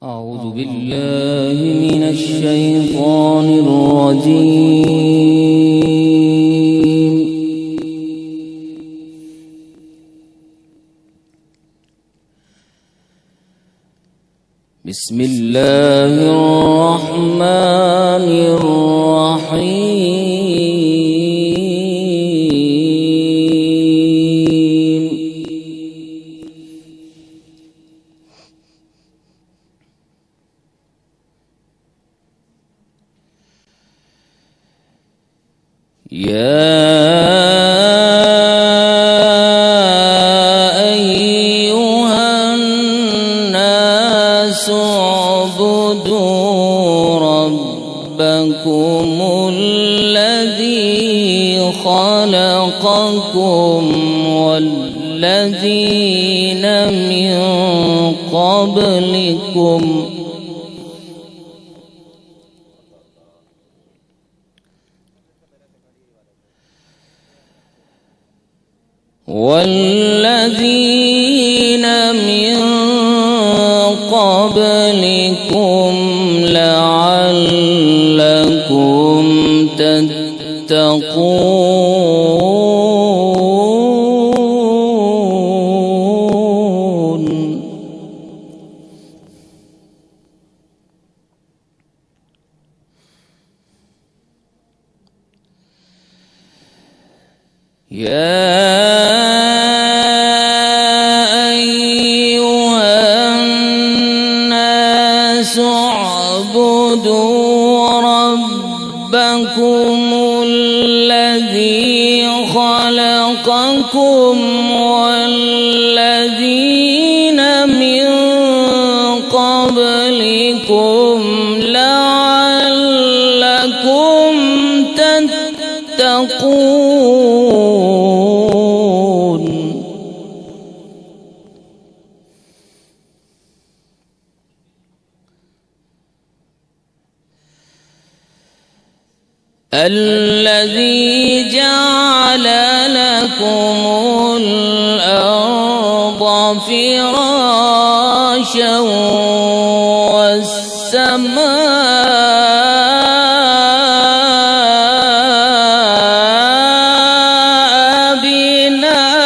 أعوذ بالله من الشيطان الرجيم. بسم الله الرحمن الرحيم. يا أيها الناس اعبدوا ربكم الذي خلقكم والذين من قبلكم لعلكم تتقون. يا اعبدوا ربكم الذي خلقكم والذين من قبلكم لعلكم تتقون. الذي جعل لكم الأرض فراشا والسماء بناء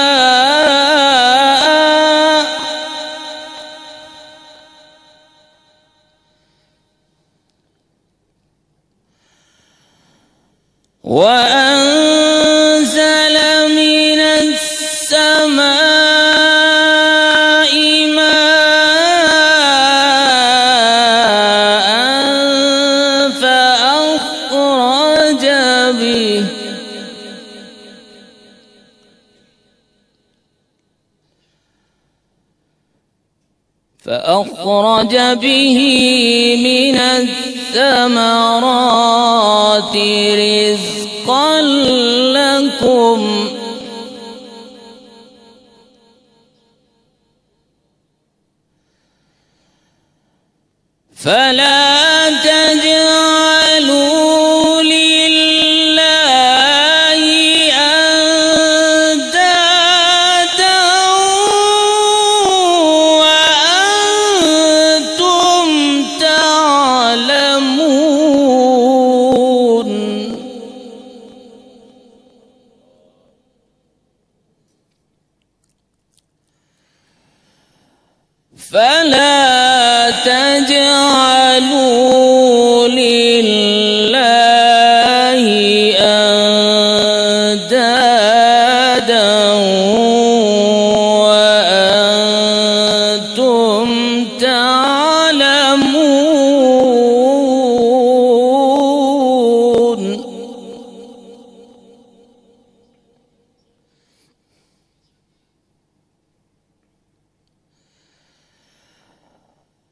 وأنزل من السماء ماء فأخرج به من الثمرات رزقا لكم فلا تجعلوا لله أندادا وأنتم تعلمون. فلا تجعلوا لله أندادا وأنتم تعلمون.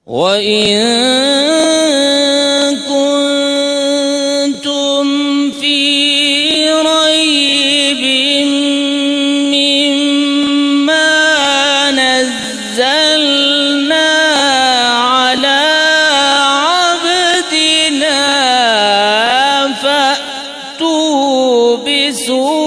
وإن كنتم في ريب مما نزلنا على عبدنا فأتوا بسورة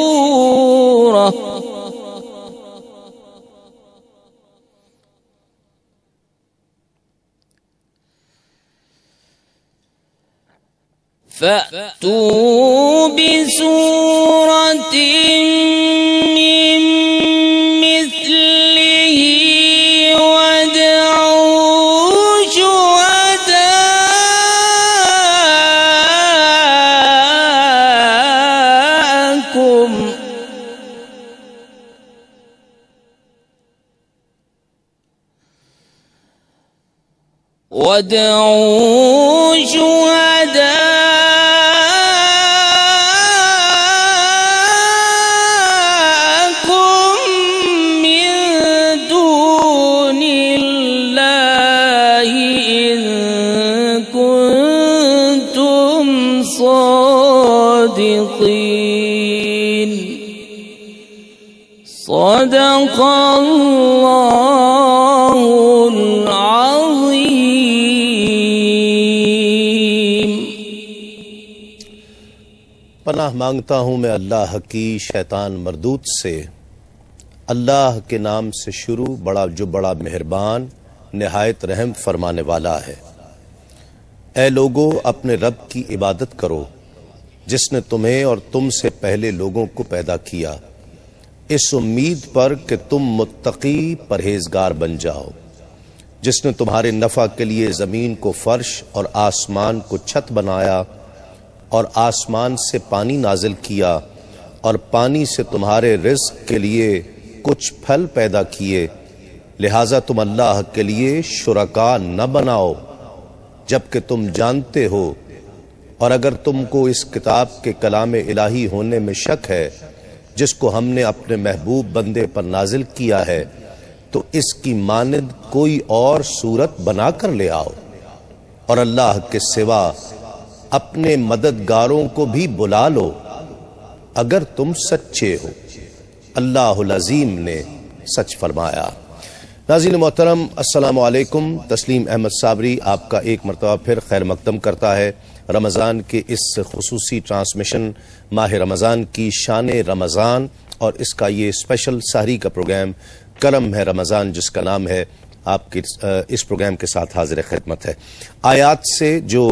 فأتوا بسورة من مثله وادعوا شهداءكم من دون الله إن كنتم صادقين صدق الله العظيم. پناہ مانگتا ہوں میں اللہ کی شیطان مردود سے. اللہ کے نام سے شروع، جو بڑا مہربان نہایت رحم فرمانے والا ہے. اے لوگو، اپنے رب کی عبادت کرو جس نے تمہیں اور تم سے پہلے لوگوں کو پیدا کیا، اس امید پر کہ تم متقی پرہیزگار بن جاؤ. جس نے تمہارے نفع کے لیے زمین کو فرش اور آسمان کو چھت بنایا اور آسمان سے پانی نازل کیا اور پانی سے تمہارے رزق کے لیے کچھ پھل پیدا کیے، لہٰذا تم اللہ کے لیے شرکا نہ بناؤ جبکہ تم جانتے ہو. اور اگر تم کو اس کتاب کے کلام الہی ہونے میں شک ہے جس کو ہم نے اپنے محبوب بندے پر نازل کیا ہے، تو اس کی مانند کوئی اور صورت بنا کر لے آؤ، اور اللہ کے سوا اپنے مددگاروں کو بھی بلا لو اگر تم سچے ہو. اللہ العظیم نے سچ فرمایا. ناظرین محترم، السلام علیکم. تسلیم احمد صابری آپ کا ایک مرتبہ پھر خیر مقدم کرتا ہے رمضان کے اس خصوصی ٹرانسمیشن ماہ رمضان کی شان رمضان اور اس کا یہ اسپیشل سحری کا پروگرام کرم ہے رمضان، جس کا نام ہے. آپ کی اس پروگرام کے ساتھ حاضر خدمت ہے. آیات سے جو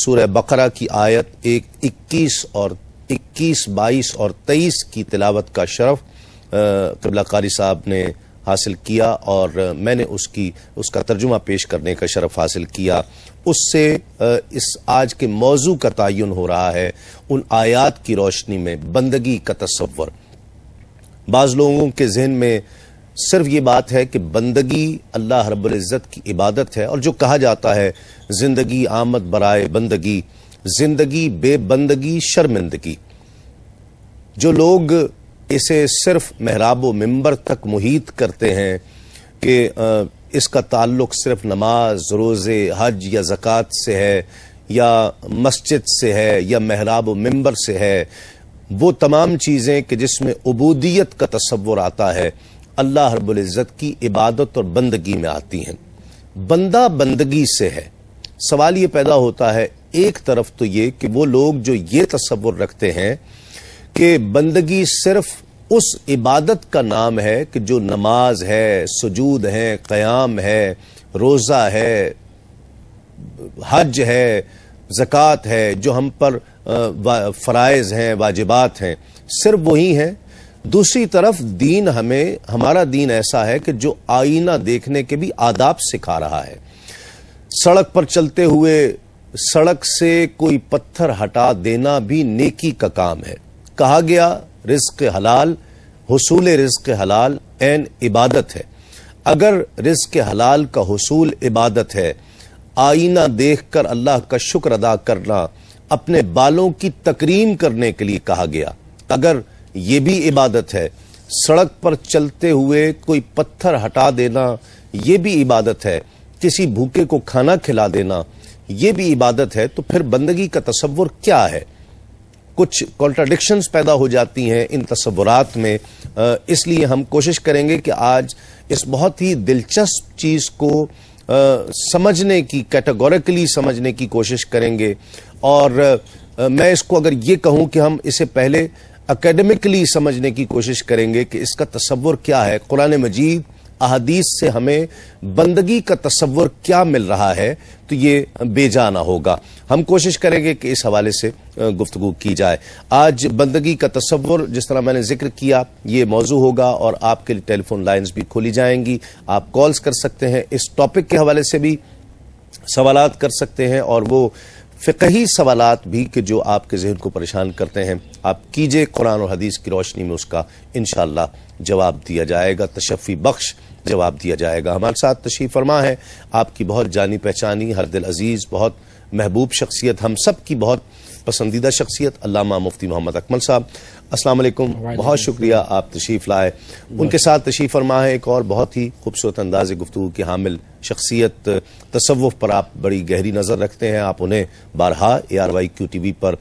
سورہ بقرہ کی آیت 21 اور 22 اور 23 کی تلاوت کا شرف قبلہ قاری صاحب نے حاصل کیا اور میں نے اس کا ترجمہ پیش کرنے کا شرف حاصل کیا. اس سے اس آج کے موضوع کا تعین ہو رہا ہے ان آیات کی روشنی میں بندگی کا تصور. بعض لوگوں کے ذہن میں صرف یہ بات ہے کہ بندگی اللہ رب العزت کی عبادت ہے، اور جو کہا جاتا ہے زندگی آمد برائے بندگی، زندگی بے بندگی شرمندگی. جو لوگ اسے صرف محراب و منبر تک محیط کرتے ہیں کہ اس کا تعلق صرف نماز، روزے، حج یا زکوٰۃ سے ہے یا مسجد سے ہے یا محراب و منبر سے ہے، وہ تمام چیزیں کہ جس میں عبودیت کا تصور آتا ہے اللہ رب العزت کی عبادت اور بندگی میں آتی ہیں. بندہ بندگی سے ہے. سوال یہ پیدا ہوتا ہے ایک طرف تو یہ کہ وہ لوگ جو یہ تصور رکھتے ہیں کہ بندگی صرف اس عبادت کا نام ہے کہ جو نماز ہے، سجود ہے، قیام ہے، روزہ ہے، حج ہے، زکوٰۃ ہے، جو ہم پر فرائض ہیں، واجبات ہیں، صرف وہی ہیں. دوسری طرف ہمارا دین ایسا ہے کہ جو آئینہ دیکھنے کے بھی آداب سکھا رہا ہے. سڑک پر چلتے ہوئے سڑک سے کوئی پتھر ہٹا دینا بھی نیکی کا کام ہے. کہا گیا رزق حلال، حصول رزق حلال عین عبادت ہے. اگر رزق حلال کا حصول عبادت ہے، آئینہ دیکھ کر اللہ کا شکر ادا کرنا اپنے بالوں کی تکریم کرنے کے لیے کہا گیا، اگر یہ بھی عبادت ہے، سڑک پر چلتے ہوئے کوئی پتھر ہٹا دینا یہ بھی عبادت ہے، کسی بھوکے کو کھانا کھلا دینا یہ بھی عبادت ہے، تو پھر بندگی کا تصور کیا ہے؟ کچھ کانٹراڈکشنز پیدا ہو جاتی ہیں ان تصورات میں. اس لیے ہم کوشش کریں گے کہ آج اس بہت ہی دلچسپ چیز کو سمجھنے کی، کیٹیگوریکلی سمجھنے کی کوشش کریں گے. اور میں اس کو اگر یہ کہوں کہ ہم اسے پہلے اکیڈمکلی سمجھنے کی کوشش کریں گے کہ اس کا تصور کیا ہے. قرآن مجید احادیث سے ہمیں بندگی کا تصور کیا مل رہا ہے تو یہ بے جا نہ ہوگا. ہم کوشش کریں گے کہ اس حوالے سے گفتگو کی جائے. آج بندگی کا تصور جس طرح میں نے ذکر کیا یہ موضوع ہوگا اور آپ کے لیے ٹیلی فون لائنز بھی کھولی جائیں گی. آپ کالز کر سکتے ہیں, اس ٹاپک کے حوالے سے بھی سوالات کر سکتے ہیں, اور وہ فقہی سوالات بھی کہ جو آپ کے ذہن کو پریشان کرتے ہیں آپ کیجئے. قرآن اور حدیث کی روشنی میں اس کا انشاءاللہ جواب دیا جائے گا, تشفی بخش جواب دیا جائے گا. ہمارے ساتھ تشریف فرما ہے آپ کی بہت جانی پہچانی, ہر دل عزیز, بہت محبوب شخصیت, ہم سب کی بہت پسندیدہ شخصیت علامہ مفتی محمد اکمل صاحب. السلام علیکم, بہت شکریہ آپ تشریف لائے. ان کے ساتھ تشریف فرما ہے ایک اور بہت ہی خوبصورت انداز گفتگو کی حامل شخصیت, تصوف پر آپ بڑی گہری نظر رکھتے ہیں, آپ انہیں بارہا ARYQ TV پر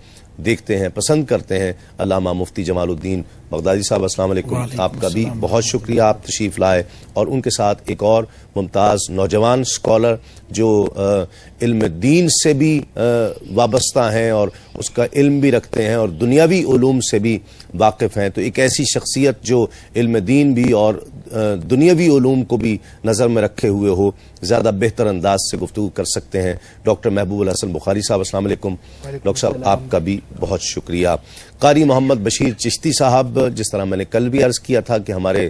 دیکھتے ہیں, پسند کرتے ہیں. علامہ مفتی جمال الدین بغدادی صاحب, السلام علیکم, آپ کا بھی بہت شکریہ آپ تشریف لائے. اور ان کے ساتھ ایک اور ممتاز نوجوان سکولر جو علم دین سے بھی وابستہ ہیں اور اس کا علم بھی رکھتے ہیں اور دنیاوی علوم سے بھی واقف ہیں. تو ایک ایسی شخصیت جو علم دین بھی اور دنیاوی علوم کو بھی نظر میں رکھے ہوئے ہو, زیادہ بہتر انداز سے گفتگو کر سکتے ہیں. ڈاکٹر محبوب الحسن بخاری صاحب, السلام علیکم. ڈاکٹر صاحب آپ کا بھی بہت شکریہ. قاری محمد بشیر چشتی صاحب, جس طرح میں نے کل بھی عرض کیا تھا کہ ہمارے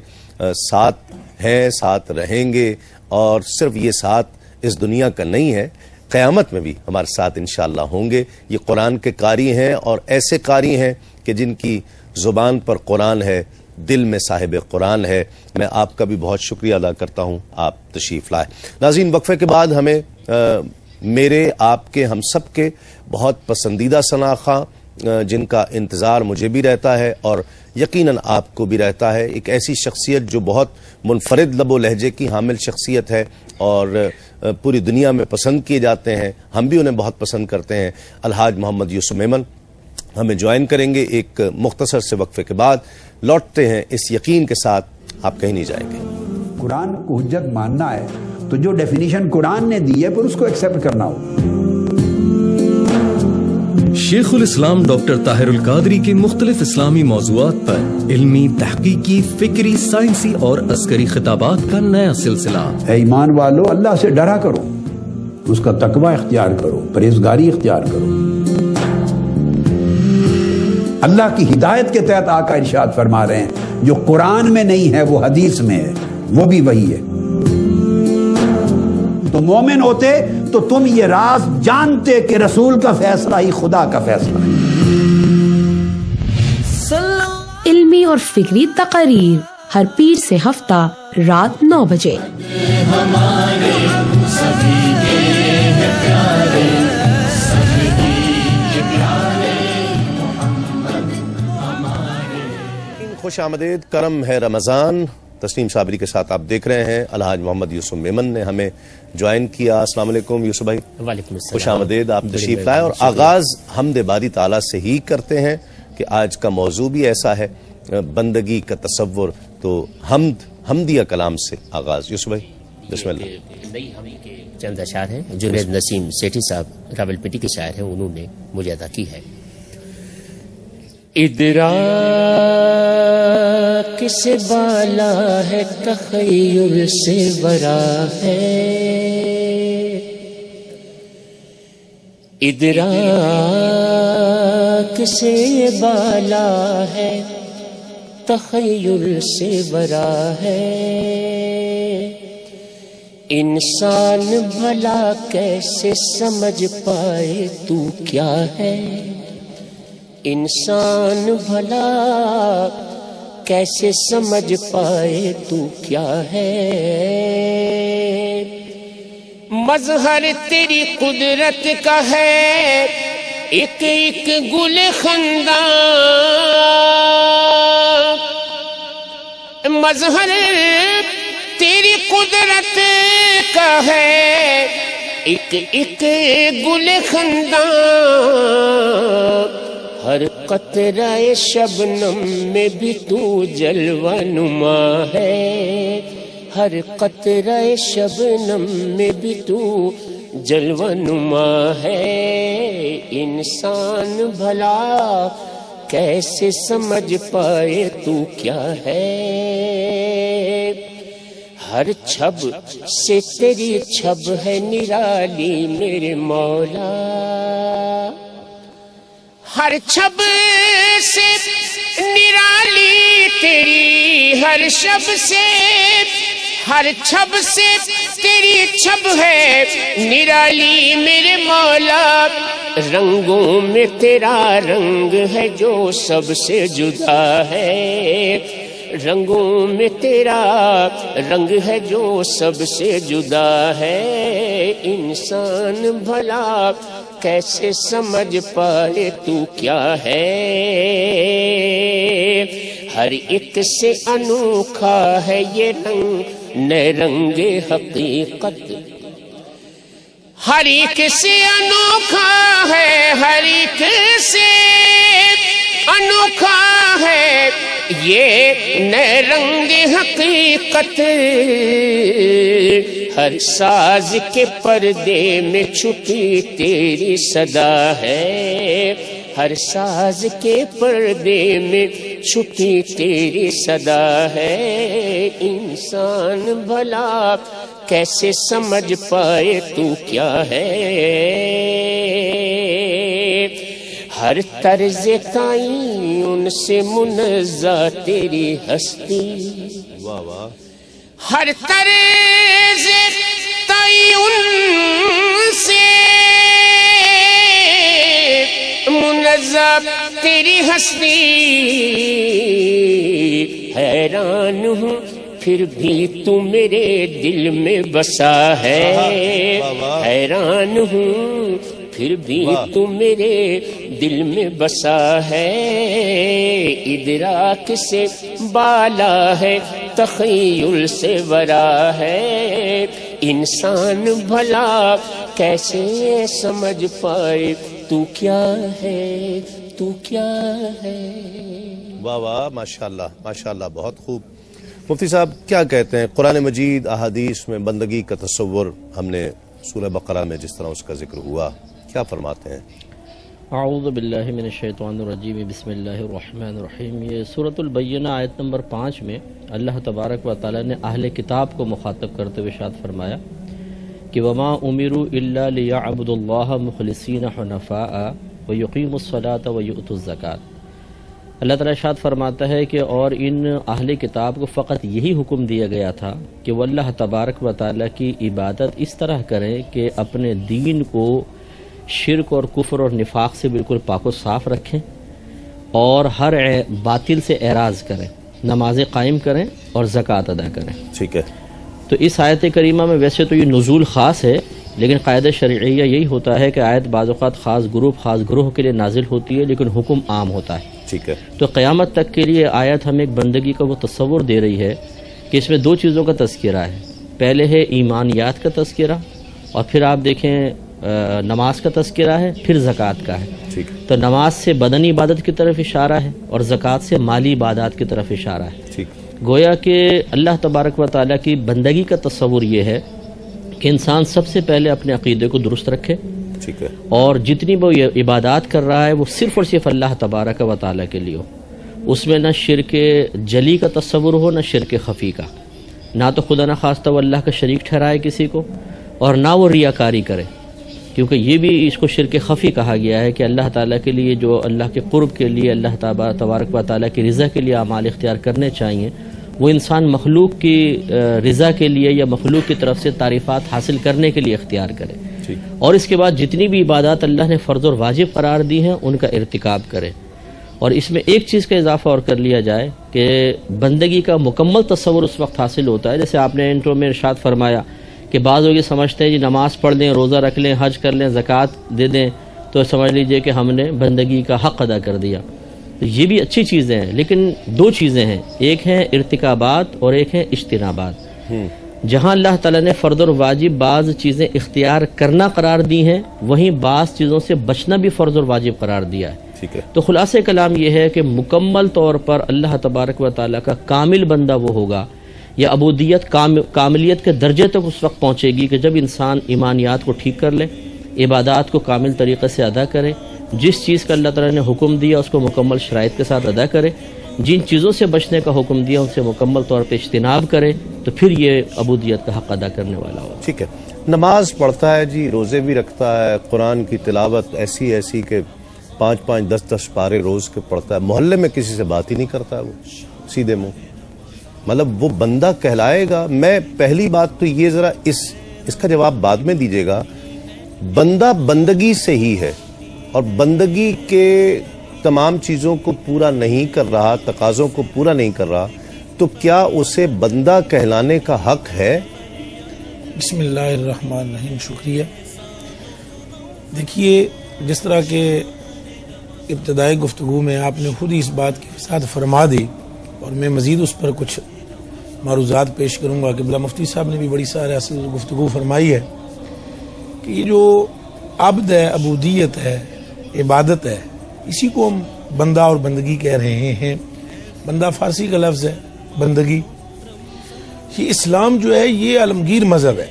ساتھ ہیں, ساتھ رہیں گے, اور صرف یہ ساتھ اس دنیا کا نہیں ہے, قیامت میں بھی ہمارے ساتھ انشاءاللہ ہوں گے. یہ قرآن کے قاری ہیں اور ایسے قاری ہیں کہ جن کی زبان پر قرآن ہے, دل میں صاحب قرآن ہے. میں آپ کا بھی بہت شکریہ ادا کرتا ہوں, آپ تشریف لائے. ناظرین, وقفے کے بعد ہمیں میرے, آپ کے, ہم سب کے بہت پسندیدہ شناخواں جن کا انتظار مجھے بھی رہتا ہے اور یقیناً آپ کو بھی رہتا ہے, ایک ایسی شخصیت جو بہت منفرد لب و لہجے کی حامل شخصیت ہے اور پوری دنیا میں پسند کیے جاتے ہیں, ہم بھی انہیں بہت پسند کرتے ہیں. الحاج محمد یوسف میمن ہمیں جوائن کریں گے ایک مختصر سے وقفے کے بعد. لوٹتے ہیں اس یقین کے ساتھ آپ کہیں نہیں جائیں گے. قرآن کو حجت ماننا ہے تو جو ڈیفینیشن قرآن نے دی ہے پھر اس کو ایکسیپٹ کرنا ہو. شیخ الاسلام ڈاکٹر طاہر القادری کے مختلف اسلامی موضوعات پر علمی, تحقیقی, فکری, سائنسی اور عسکری خطابات کا نیا سلسلہ. اے ایمان والو, اللہ سے ڈرا کرو, اس کا تقوی اختیار کرو, پرہیزگاری اختیار کرو. اللہ کی ہدایت کے تحت آقا ارشاد فرما رہے ہیں جو قرآن میں نہیں ہے وہ حدیث میں ہے, وہ بھی وہی ہے. تو مومن ہوتے تو تم یہ راز جانتے کہ رسول کا فیصلہ ہی خدا کا فیصلہ ہے. علمی اور فکری تقاریر ہر پیر سے ہفتہ رات 9 بجے. خوش آمدید, کرم ہے رمضان. تسنیم صابری کے ساتھ آپ دیکھ رہے ہیں. الحاج محمد یوسف میمن نے ہمیں جوائن کیا. السلام علیکم یوسف بھائی. وعلیکم السلام. خوش آمدید, آپ تشریف لائے. اور آغاز حمد باری تعالیٰ سے ہی کرتے ہیں کہ آج کا موضوع بھی ایسا ہے, بندگی کا تصور. تو حمدیہ کلام سے آغاز. یوسف بھائی بسم اللہ. نئی ہمی کے چند اشعار ہیں, جنید نسیم سیٹھی صاحب راول پنڈی کے شاعر ہیں, انہوں نے مجھے ادا کی ہے. ادراک سے بالا ہے, تخیل سے برا ہے. ادراک سے بالا ہے, تخیل سے برا ہے. انسان بھلا کیسے سمجھ پائے تو کیا ہے. انسان بھلا کیسے سمجھ پائے تو کیا ہے. مظہر تیری قدرت کا ہے ایک ایک گل خندان. مظہر تیری قدرت کا ہے ایک ایک گل خندان. ہر قطرہ شبنم میں بھی تو جلوہ نما ہے. ہر قطرہ شبنم میں بھی تو جلوہ نما ہے. انسان بھلا کیسے سمجھ پائے تو کیا ہے. ہر چھب سے تیری چھب ہے نرالی میرے مولا، ہر چھب سے نرالی تیری، ہر شب سے ہر چھب سے تیری چھب ہے نرالی میرے مولا، رنگوں میں تیرا رنگ ہے جو سب سے جدا ہے، رنگوں میں تیرا رنگ ہے جو سب سے جدا ہے، انسان بھلا کیسے سمجھ پائے تو کیا ہے، ہر ایک سے انوکھا ہے یہ رنگ نئے رنگ حقیقت، ہر ایک سے انوکھا ہے، ہر ایک سے انوکھا ہے یہ نئے رنگ حقیقت، ہر ساز کے پردے میں چھپی تیری صدا ہے، ہر ساز کے پردے میں چھپی تیری صدا ہے، انسان بھلا کیسے سمجھ پائے تو کیا ہے، ہر طرز تعین سے منزہ تیری ہستی، واہ واہ، ہر طرز تعین سے منزہ تیری ہستی، حیران ہوں پھر بھی تو میرے دل میں بسا ہے، حیران ہوں پھر بھی تو میرے دل میں بسا ہے، ادراک سے بالا ہے تخیل سے ورا ہے، انسان بھلا کیسے سمجھ پائے تو کیا ہے، تو کیا ہے۔ واہ واہ، ماشاءاللہ ماشاءاللہ، بہت خوب۔ مفتی صاحب کیا کہتے ہیں قرآن مجید احادیث میں بندگی کا تصور، ہم نے سورہ بقرہ میں جس طرح اس کا ذکر ہوا، کیا فرماتے ہیں؟ اعوذ باللہ من الشیطان الرجیم، بسم اللہ الرحمن الرحیم۔ یہ سورۃ البینہ آیت نمبر 5 میں اللہ تبارک و تعالی نے اہل کتاب کو مخاطب کرتے ہوئے ارشاد فرمایا کہ وما امروا الا لیعبدوا اللہ مخلصین حنفاء ویقیموا الصلاۃ ویؤتوا الزکاۃ۔ اللہ تعالیٰ ارشاد فرماتا ہے کہ اور ان اہل کتاب کو فقط یہی حکم دیا گیا تھا کہ وہ اللہ تبارک و تعالیٰ کی عبادت اس طرح کریں کہ اپنے دین کو شرک اور کفر اور نفاق سے بالکل پاک و صاف رکھیں اور ہر باطل سے اعراض کریں، نمازیں قائم کریں اور زکوٰۃ ادا کریں۔ ٹھیک ہے، تو اس آیت کریمہ میں ویسے تو یہ نزول خاص ہے، لیکن قاعدہ شرعیہ یہی ہوتا ہے کہ آیت بعض اوقات خاص گروہ کے لیے نازل ہوتی ہے لیکن حکم عام ہوتا ہے۔ ٹھیک ہے، تو قیامت تک کے لیے آیت ہمیں ایک بندگی کا وہ تصور دے رہی ہے کہ اس میں 2 چیزوں کا تذکرہ ہے، پہلے ہے ایمانیات کا تذکرہ اور پھر آپ دیکھیں نماز کا تذکرہ ہے، پھر زکوٰۃ کا ہے۔ ٹھیک، تو نماز سے بدنی عبادت کی طرف اشارہ ہے اور زکوٰۃ سے مالی عبادات کی طرف اشارہ ہے۔ ٹھیک، گویا کہ اللہ تبارک و تعالیٰ کی بندگی کا تصور یہ ہے کہ انسان سب سے پہلے اپنے عقیدے کو درست رکھے، ٹھیک ہے، اور جتنی وہ عبادات کر رہا ہے وہ صرف اور صرف اللہ تبارک و تعالیٰ کے لیے ہو، اس میں نہ شرک جلی کا تصور ہو نہ شرک خفی کا، نہ تو خدا نخواستہ وہ اللہ کا شریک ٹھہرائے کسی کو اور نہ وہ ریاکاری کرے، کیونکہ یہ بھی اس کو شرک خفی کہا گیا ہے کہ اللہ تعالیٰ کے لیے جو اللہ کے قرب کے لیے اللہ تبارک و تعالیٰ کی رضا کے لیے اعمال اختیار کرنے چاہیے، وہ انسان مخلوق کی رضا کے لیے یا مخلوق کی طرف سے تعریفات حاصل کرنے کے لیے اختیار کرے، اور اس کے بعد جتنی بھی عبادات اللہ نے فرض اور واجب قرار دی ہیں ان کا ارتکاب کرے۔ اور اس میں ایک چیز کا اضافہ اور کر لیا جائے کہ بندگی کا مکمل تصور اس وقت حاصل ہوتا ہے، جیسے آپ نے انٹرو میں ارشاد فرمایا کہ بعض لوگ یہ سمجھتے ہیں جی نماز پڑھ لیں، روزہ رکھ لیں، حج کر لیں، زکوٰۃ دے دیں تو سمجھ لیجئے کہ ہم نے بندگی کا حق ادا کر دیا۔ تو یہ بھی اچھی چیزیں ہیں، لیکن 2 چیزیں ہیں، ایک ہیں ارتکابات اور ایک ہیں اجتنابات۔ جہاں اللہ تعالیٰ نے فرض اور واجب بعض چیزیں اختیار کرنا قرار دی ہیں، وہیں بعض چیزوں سے بچنا بھی فرض اور واجب قرار دیا ہے۔ ٹھیک ہے، تو خلاصہ کلام یہ ہے کہ مکمل طور پر اللہ تبارک و تعالیٰ کا کامل بندہ وہ ہوگا یا عبودیت کاملیت کے درجے تک اس وقت پہنچے گی کہ جب انسان ایمانیات کو ٹھیک کر لے، عبادات کو کامل طریقے سے ادا کرے، جس چیز کا اللہ تعالیٰ نے حکم دیا اس کو مکمل شرائط کے ساتھ ادا کرے، جن چیزوں سے بچنے کا حکم دیا ان سے مکمل طور پہ اجتناب کرے تو پھر یہ عبودیت کا حق ادا کرنے والا ہو. ٹھیک ہے. نماز پڑھتا ہے جی، روزے بھی رکھتا ہے، قرآن کی تلاوت ایسی کہ 5 10 پارے روز کے پڑھتا ہے، محلے میں کسی سے بات ہی نہیں کرتا ہے وہ سیدھے منہ. مطلب وہ بندہ کہلائے گا؟ میں پہلی بات تو یہ ذرا اس کا جواب بعد میں دیجیے گا. بندہ بندگی سے ہی ہے اور بندگی کے تمام چیزوں کو پورا نہیں کر رہا، تقاضوں کو پورا نہیں کر رہا، تو کیا اسے بندہ کہلانے کا حق ہے؟ بسم اللہ الرحمن الرحیم. شکریہ. دیکھیے، جس طرح کہ ابتدائی گفتگو میں آپ نے خود ہی اس بات کی وضاحت فرما دی اور میں مزید اس پر کچھ معروضات پیش کروں گا کہ بلا مفتی صاحب نے بھی بڑی سارے اصل گفتگو فرمائی ہے کہ یہ جو عبد ہے، عبودیت ہے، عبادت ہے، اسی کو ہم بندہ اور بندگی کہہ رہے ہیں. بندہ فارسی کا لفظ ہے، بندگی. یہ اسلام جو ہے یہ عالمگیر مذہب ہے،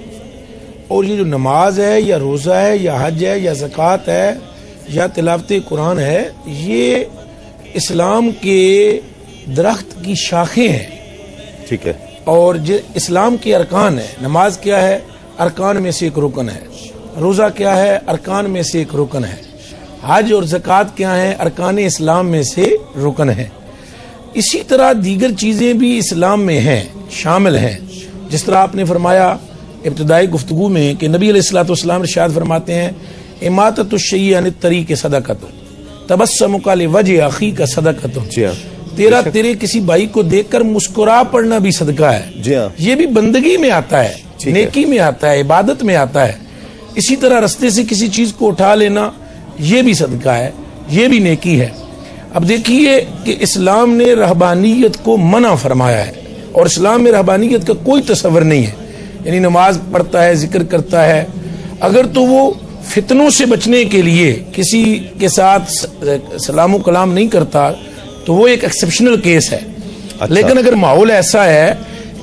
اور یہ جو نماز ہے یا روزہ ہے یا حج ہے یا زکوٰۃ ہے یا تلاوت قرآن ہے، یہ اسلام کے درخت کی شاخیں ہیں. ٹھیک ہے. اور اسلام کے ارکان ہے. نماز کیا ہے؟ ارکان میں سے ایک رکن ہے. روزہ کیا ہے؟ ارکان میں سے ایک رکن ہے. حج اور زکوٰۃ کیا ہیں؟ ارکان اسلام میں سے رکن ہیں. اسی طرح دیگر چیزیں بھی اسلام میں ہیں، شامل ہیں. جس طرح آپ نے فرمایا ابتدائی گفتگو میں کہ نبی علیہ الصلوۃ والسلام ارشاد فرماتے ہیں اماطۃ الشیء عن الطریق صدقۃ، تبسمک لوجہ اخیک صدقۃ. تیرے کسی بھائی کو دیکھ کر مسکرا پڑنا بھی صدقہ ہے. یہ بھی بندگی میں آتا ہے، نیکی میں آتا ہے، عبادت میں آتا ہے. اسی طرح رستے سے کسی چیز کو اٹھا لینا یہ بھی صدقہ ہے، یہ بھی نیکی ہے. اب دیکھیے کہ اسلام نے رہبانیت کو منع فرمایا ہے، اور اسلام میں رہبانیت کا کوئی تصور نہیں ہے. یعنی نماز پڑھتا ہے، ذکر کرتا ہے، اگر تو وہ فتنوں سے بچنے کے لیے کسی کے ساتھ سلام و کلام نہیں کرتا تو وہ ایک ایکسیپشنل کیس ہے. لیکن اگر ماحول ایسا ہے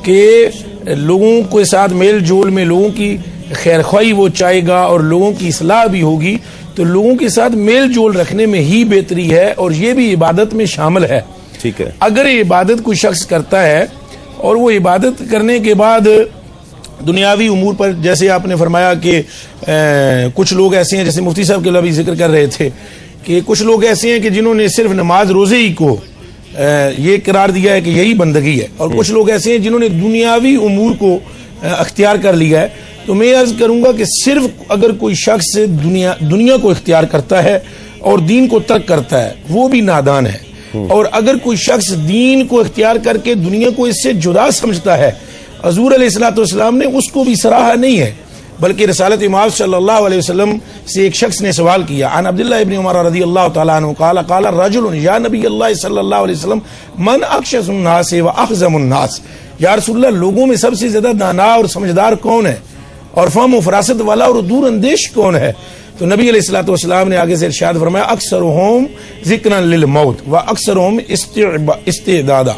کہ لوگوں کے ساتھ میل جول میں لوگوں کی خیر خواہی وہ چاہے گا اور لوگوں کی اصلاح بھی ہوگی، تو لوگوں کے ساتھ میل جول رکھنے میں ہی بہتری ہے، اور یہ بھی عبادت میں شامل ہے. ٹھیک ہے. اگر عبادت کوئی شخص کرتا ہے اور وہ عبادت کرنے کے بعد دنیاوی امور پر، جیسے آپ نے فرمایا کہ کچھ لوگ ایسے ہیں، جیسے مفتی صاحب کے لئے بھی ذکر کر رہے تھے کہ کچھ لوگ ایسے ہیں کہ جنہوں نے صرف نماز روزے ہی کو یہ قرار دیا ہے کہ یہی بندگی ہے، اور کچھ لوگ ایسے ہیں جنہوں نے دنیاوی امور کو اختیار کر لیا ہے. تو میں عرض کروں گا کہ صرف اگر کوئی شخص دنیا کو اختیار کرتا ہے اور دین کو ترک کرتا ہے وہ بھی نادان ہے، اور اگر کوئی شخص دین کو اختیار کر کے دنیا کو اس سے جدا سمجھتا ہے، حضور علیہ الصلوۃ والسلام نے اس کو بھی سراہا نہیں ہے، بلکہ رسالت امام صلی اللہ علیہ وسلم سے ایک شخص نے سوال کیا. عن عبداللہ ابن عمر رضی اللہ تعالیٰ عنہ قال قال رجل یا نبی اللہ صلی اللہ علیہ وسلم من اخشس الناس و اخزم الناس. یا رسول اللہ، لوگوں میں سب سے زیادہ دانا اور سمجھدار کون ہے، اور فہم و فراست والا اور دور اندیش کون ہے؟ تو نبی علیہ الصلوۃ والسلام نے آگے سے ارشاد فرمایا اکثرہم ذکرا للموت و اکثرہم استعدادا.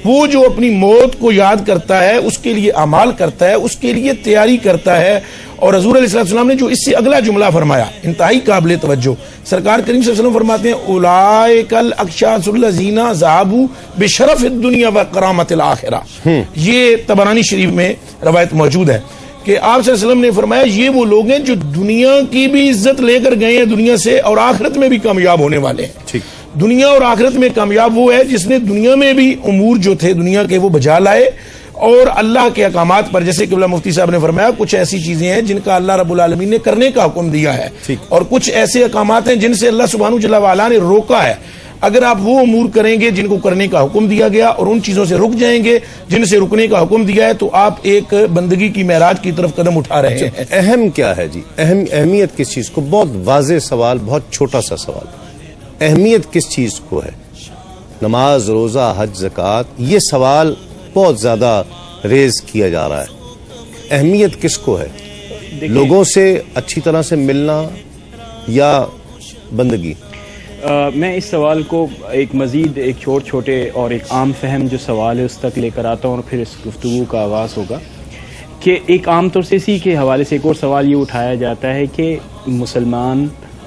وہ جو اپنی موت کو یاد کرتا ہے، اس کے لیے اعمال کرتا ہے، اس کے لیے تیاری کرتا ہے. اور حضور علیہ السلام نے جو اس سے اگلا جملہ فرمایا انتہائی قابل توجہ، سرکار کریم صلی اللہ علیہ وسلم فرماتے ہیں اولئک الاخشاص الذین ذهبوا بشرف الدنیا وکرامۃ الآخرہ. یہ طبرانی شریف میں روایت موجود ہے کہ آپ صلی اللہ علیہ وسلم نے فرمایا یہ وہ لوگ ہیں جو دنیا کی بھی عزت لے کر گئے ہیں دنیا سے، اور آخرت میں بھی کامیاب ہونے والے ہیں. دنیا اور آخرت میں کامیاب وہ ہے جس نے دنیا میں بھی امور جو تھے دنیا کے وہ بجا لائے، اور اللہ کے احکامات پر، جیسے کہ مفتی صاحب نے فرمایا کچھ ایسی چیزیں ہیں جن کا اللہ رب العالمین نے کرنے کا حکم دیا ہے، اور کچھ ایسے احکامات ہیں جن سے اللہ سبحانہ جل وعلا نے روکا ہے. اگر آپ وہ امور کریں گے جن کو کرنے کا حکم دیا گیا اور ان چیزوں سے رک جائیں گے جن سے رکنے کا حکم دیا ہے، تو آپ ایک بندگی کی معراج کی طرف قدم اٹھا رہے ہیں. اہم کیا ہے جی؟ اہمیت کس چیز کو؟ بہت واضح سوال، بہت چھوٹا سا سوال. اہمیت کس چیز کو ہے؟ نماز، روزہ، حج، زکوٰۃ، یہ سوال بہت زیادہ ریز کیا جا رہا ہے. اہمیت کس کو ہے؟ لوگوں سے اچھی طرح سے ملنا یا بندگی؟ میں اس سوال کو ایک مزید ایک چھوٹے اور ایک عام فہم جو سوال ہے اس تک لے کر آتا ہوں، اور پھر اس گفتگو کا آغاز ہوگا. کہ ایک عام طور سے اسی کے حوالے سے ایک اور سوال یہ اٹھایا جاتا ہے کہ مسلمان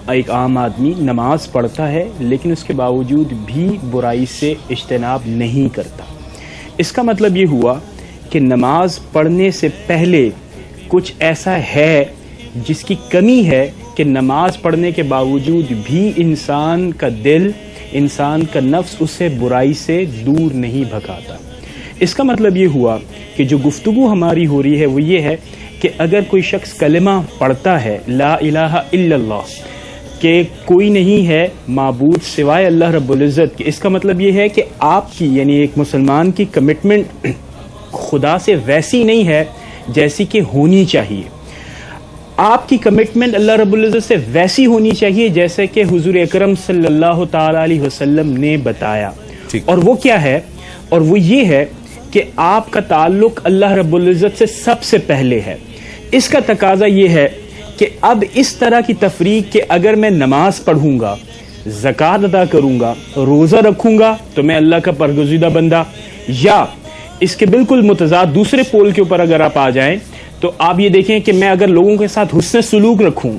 ایک عام آدمی نماز پڑھتا ہے لیکن اس کے باوجود بھی برائی سے اجتناب نہیں کرتا. اس کا مطلب یہ ہوا کہ نماز پڑھنے سے پہلے کچھ ایسا ہے جس کی کمی ہے کہ نماز پڑھنے کے باوجود بھی انسان کا دل، انسان کا نفس اسے برائی سے دور نہیں بھگاتا. اس کا مطلب یہ ہوا کہ جو گفتگو ہماری ہو رہی ہے وہ یہ ہے کہ اگر کوئی شخص کلمہ پڑھتا ہے لا الہ الا اللہ کہ کوئی نہیں ہے معبود سوائے اللہ رب العزت کے، اس کا مطلب یہ ہے کہ آپ کی یعنی ایک مسلمان کی کمٹمنٹ خدا سے ویسی نہیں ہے جیسی کہ ہونی چاہیے. آپ کی کمٹمنٹ اللہ رب العزت سے ویسی ہونی چاہیے جیسے کہ حضور اکرم صلی اللہ تعالی علیہ وسلم نے بتایا. اور وہ کیا ہے؟ اور وہ یہ ہے کہ آپ کا تعلق اللہ رب العزت سے سب سے پہلے ہے. اس کا تقاضا یہ ہے کہ اب اس طرح کی تفریق کہ اگر میں نماز پڑھوں گا، زکوٰۃ ادا کروں گا، روزہ رکھوں گا تو میں اللہ کا برگزیدہ بندہ، یا اس کے بالکل متضاد دوسرے پول کے اوپر اگر آپ آ جائیں تو آپ یہ دیکھیں کہ میں اگر لوگوں کے ساتھ حسن سلوک رکھوں،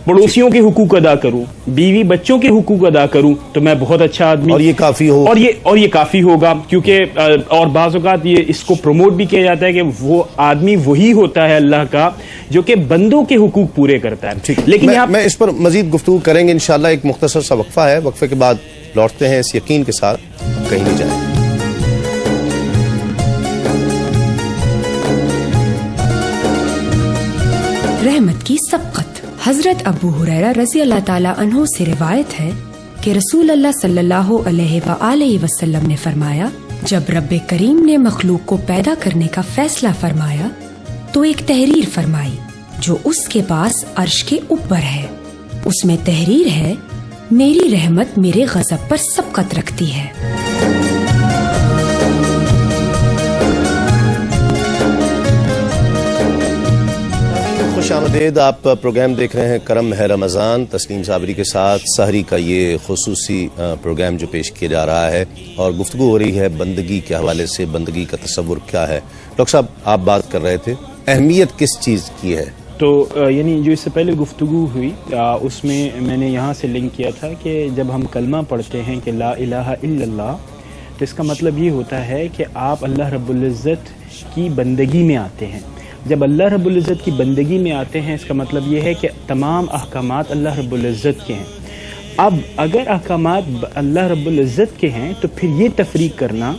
پڑوسیوں کے حقوق ادا کروں، بیوی بچوں کے حقوق ادا کروں تو میں بہت اچھا آدمی، اور یہ کافی ہو، اور یہ کافی ہوگا. کیونکہ اور بعض اوقات یہ اس کو پروموٹ بھی کیا جاتا ہے کہ وہ آدمی وہی ہوتا ہے اللہ کا جو کہ بندوں کے حقوق پورے کرتا ہے. لیکن میں اس پر مزید گفتگو کریں گے انشاءاللہ. ایک مختصر سا وقفہ ہے، وقفے کے بعد لوٹتے ہیں اس یقین کے ساتھ کہیں نہیں جائیں. رحمت کی سبقت. حضرت ابو ہریرہ رضی اللہ تعالیٰ عنہ سے روایت ہے کہ رسول اللہ صلی اللہ علیہ وآلہ وسلم نے فرمایا، جب رب کریم نے مخلوق کو پیدا کرنے کا فیصلہ فرمایا تو ایک تحریر فرمائی جو اس کے پاس عرش کے اوپر ہے. اس میں تحریر ہے، میری رحمت میرے غضب پر سبقت رکھتی ہے. خوش آمدید. آپ پروگرام دیکھ رہے ہیں کرم ہے رمضان. تسلیم صابری کے ساتھ سحری کا یہ خصوصی پروگرام جو پیش کیا جا رہا ہے اور گفتگو ہو رہی ہے بندگی کے حوالے سے. بندگی کا تصور کیا ہے؟ ڈاکٹر صاحب آپ بات کر رہے تھے اہمیت کس چیز کی ہے؟ تو یعنی جو اس سے پہلے گفتگو ہوئی اس میں نے یہاں سے لنک کیا تھا کہ جب ہم کلمہ پڑھتے ہیں کہ لا الہ الا اللہ تو اس کا مطلب یہ ہوتا ہے کہ آپ اللہ رب العزت کی بندگی میں آتے ہیں. جب اللہ رب العزت کی بندگی میں آتے ہیں اس کا مطلب یہ ہے کہ تمام احکامات اللہ رب العزت کے ہیں. اب اگر احکامات اللہ رب العزت کے ہیں تو پھر یہ تفریق کرنا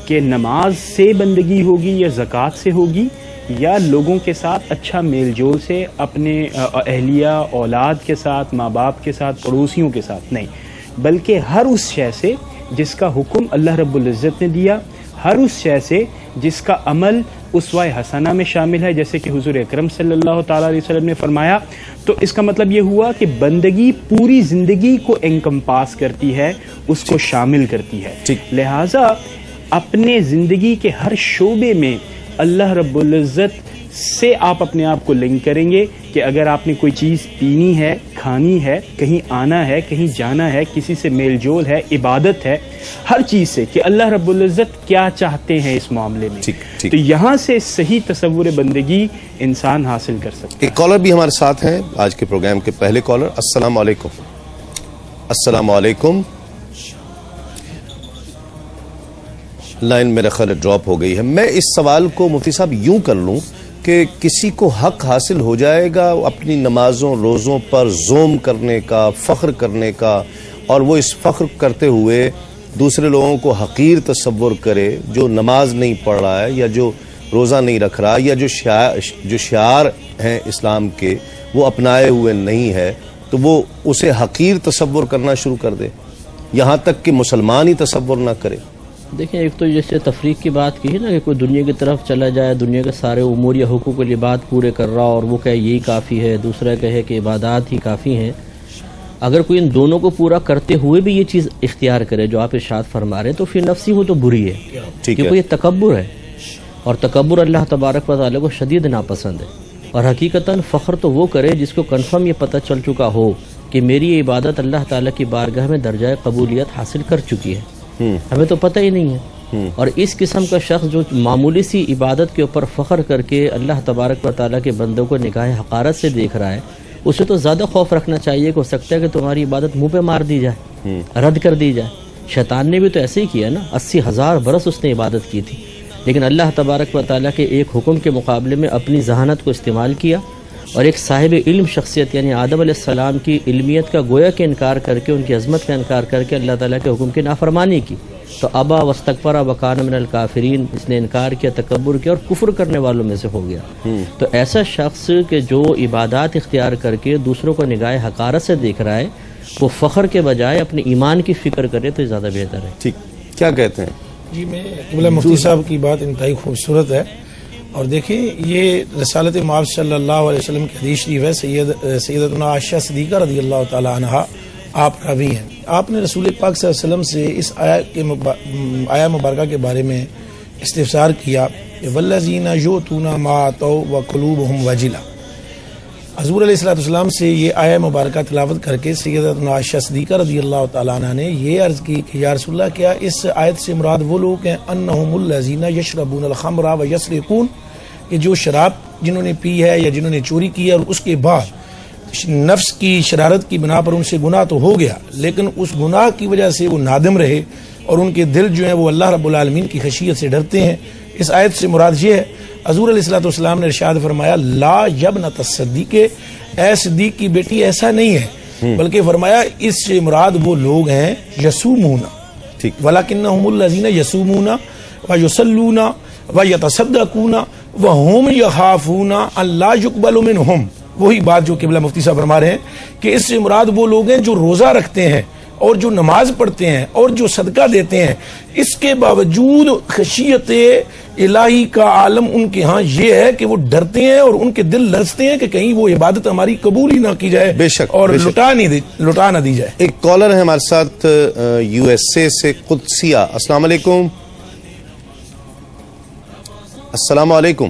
کہ نماز سے بندگی ہوگی یا زکوٰۃ سے ہوگی یا لوگوں کے ساتھ اچھا میل جول سے، اپنے اہلیہ اولاد کے ساتھ، ماں باپ کے ساتھ، پڑوسیوں کے ساتھ، نہیں، بلکہ ہر اس شے سے جس کا حکم اللہ رب العزت نے دیا، ہر اس شے سے جس کا عمل اسوہ حسنہ میں شامل ہے، جیسے کہ حضور اکرم صلی اللہ تعالیٰ علیہ وسلم نے فرمایا. تو اس کا مطلب یہ ہوا کہ بندگی پوری زندگی کو انکمپاس کرتی ہے، اس کو شامل کرتی ہے. لہٰذا اپنے زندگی کے ہر شعبے میں اللہ رب العزت سے آپ اپنے آپ کو لنک کریں گے کہ اگر آپ نے کوئی چیز پینی ہے، کھانی ہے، کہیں آنا ہے، کہیں جانا ہے، کسی سے میل جول ہے، عبادت ہے، ہر چیز سے کہ اللہ رب العزت کیا چاہتے ہیں اس معاملے میں. تو یہاں سے صحیح تصور بندگی انسان حاصل کر سکتا ہے. ایک کالر بھی ہمارے ساتھ ہیں آج کے پروگرام کے پہلے کالر. السلام علیکم. السلام علیکم. لائن میرا خیال ڈراپ ہو گئی ہے. میں اس سوال کو مفتی صاحب یوں کر لوں کہ کسی کو حق حاصل ہو جائے گا اپنی نمازوں روزوں پر زوم کرنے کا، فخر کرنے کا، اور وہ اس فخر کرتے ہوئے دوسرے لوگوں کو حقیر تصور کرے جو نماز نہیں پڑھ رہا ہے یا جو روزہ نہیں رکھ رہا یا جو شعار ہیں اسلام کے وہ اپنائے ہوئے نہیں ہے، تو وہ اسے حقیر تصور کرنا شروع کر دے، یہاں تک کہ مسلمان ہی تصور نہ کرے. دیکھیں، ایک تو جیسے تفریق کی بات کی ہے نا کہ کوئی دنیا کی طرف چلا جائے، دنیا کے سارے امور یا حقوق العباد پورے کر رہا اور وہ کہے یہی کافی ہے، دوسرا کہے کہ عبادات ہی کافی ہیں. اگر کوئی ان دونوں کو پورا کرتے ہوئے بھی یہ چیز اختیار کرے جو آپ ارشاد فرما رہے ہیں تو پھر نفسی وہ تو بری ہے، کیونکہ یہ تکبر ہے، اور تکبر اللہ تبارک و تعالیٰ کو شدید ناپسند ہے. اور حقیقتاً فخر تو وہ کرے جس کو کنفرم یہ پتہ چل چکا ہو کہ میری یہ عبادت اللہ تعالیٰ کی بارگاہ میں درجہ قبولیت حاصل کر چکی ہے، ہمیں تو پتہ ہی نہیں ہے. اور اس قسم کا شخص جو معمولی سی عبادت کے اوپر فخر کر کے اللہ تبارک و تعالیٰ کے بندوں کو نگاہ حقارت سے دیکھ رہا ہے، اسے تو زیادہ خوف رکھنا چاہیے کہ ہو سکتا ہے کہ تمہاری عبادت منہ پہ مار دی جائے، رد کر دی جائے۔ شیطان نے بھی تو ایسے ہی کیا نا، 80,000 برس اس نے عبادت کی تھی، لیکن اللہ تبارک و تعالیٰ کے ایک حکم کے مقابلے میں اپنی ذہانت کو استعمال کیا اور ایک صاحب علم شخصیت یعنی آدم علیہ السلام کی علمیت کا گویا کہ انکار کر کے، ان کی عظمت کا انکار کر کے اللہ تعالیٰ کے حکم کی نافرمانی کی، تو ابا واستکبر وکان من الکافرین، اس نے انکار کیا، تکبر کیا اور کفر کرنے والوں میں سے ہو گیا۔ تو ایسا شخص کہ جو عبادات اختیار کر کے دوسروں کو نگاہ حقارت سے دیکھ رہا ہے، وہ فخر کے بجائے اپنے ایمان کی فکر کرے تو زیادہ بہتر ہے۔ ٹھیک، کیا کہتے ہیں؟ جی، میں قبلہ مفتی صاحب کی بات انتہائی خوبصورت ہے، اور دیکھیں یہ رسالت مآب صلی اللہ علیہ وسلم کی حدیث شریف ہے، سیدتنا عائشہ صدیقہ رضی اللہ تعالی عنہا آپ راوی ہیں۔ آپ نے رسول پاک صلی اللہ علیہ وسلم سے اس آیا مبارکہ کے بارے میں استفسار کیا کہ والذین یؤتون ما آتوا وقلوبهم وجلہ۔ حضور علیہ السلام سے یہ آیا مبارکہ تلاوت کر کے سیدتنا عائشہ صدیقہ رضی اللہ تعالی عنہا نے یہ عرض کی کہ یا رسول اللہ، کیا اس آیت سے مراد وہ لوگ ہیں انہم الذین یشربون الخمر ویسرقون، کہ جو شراب جنہوں نے پی ہے یا جنہوں نے چوری کی ہے اور اس کے بعد نفس کی شرارت کی بنا پر ان سے گناہ تو ہو گیا، لیکن اس گناہ کی وجہ سے وہ نادم رہے اور ان کے دل جو ہیں وہ اللہ رب العالمین کی خشیت سے ڈرتے ہیں۔ اس آیت سے مراد یہ ہے، حضور علیہ السلام نے ارشاد فرمایا لا یبنۃ الصدیق، اے صدیق کی بیٹی ایسا نہیں ہے، بلکہ فرمایا اس سے مراد وہ لوگ ہیں یصومون، ولکنہم الذین یصومون ویصلون ویتصدقون وہم یخافون ان لا یقبل منہم۔ وہی بات جو قبلہ مفتی صاحب فرما رہے ہیں کہ اس سے مراد وہ لوگ ہیں جو روزہ رکھتے ہیں اور جو نماز پڑھتے ہیں اور جو صدقہ دیتے ہیں، اس کے باوجود خشیت الہی کا عالم ان کے ہاں یہ ہے کہ وہ ڈرتے ہیں اور ان کے دل لرزتے ہیں کہ کہیں وہ عبادت ہماری قبول ہی نہ کی جائے، بے شک اور لٹا نہ دی جائے۔ ایک کالر ہے ہمارے ساتھ یو ایس اے سے، قدسیہ۔ السلام علیکم۔ السلام علیکم۔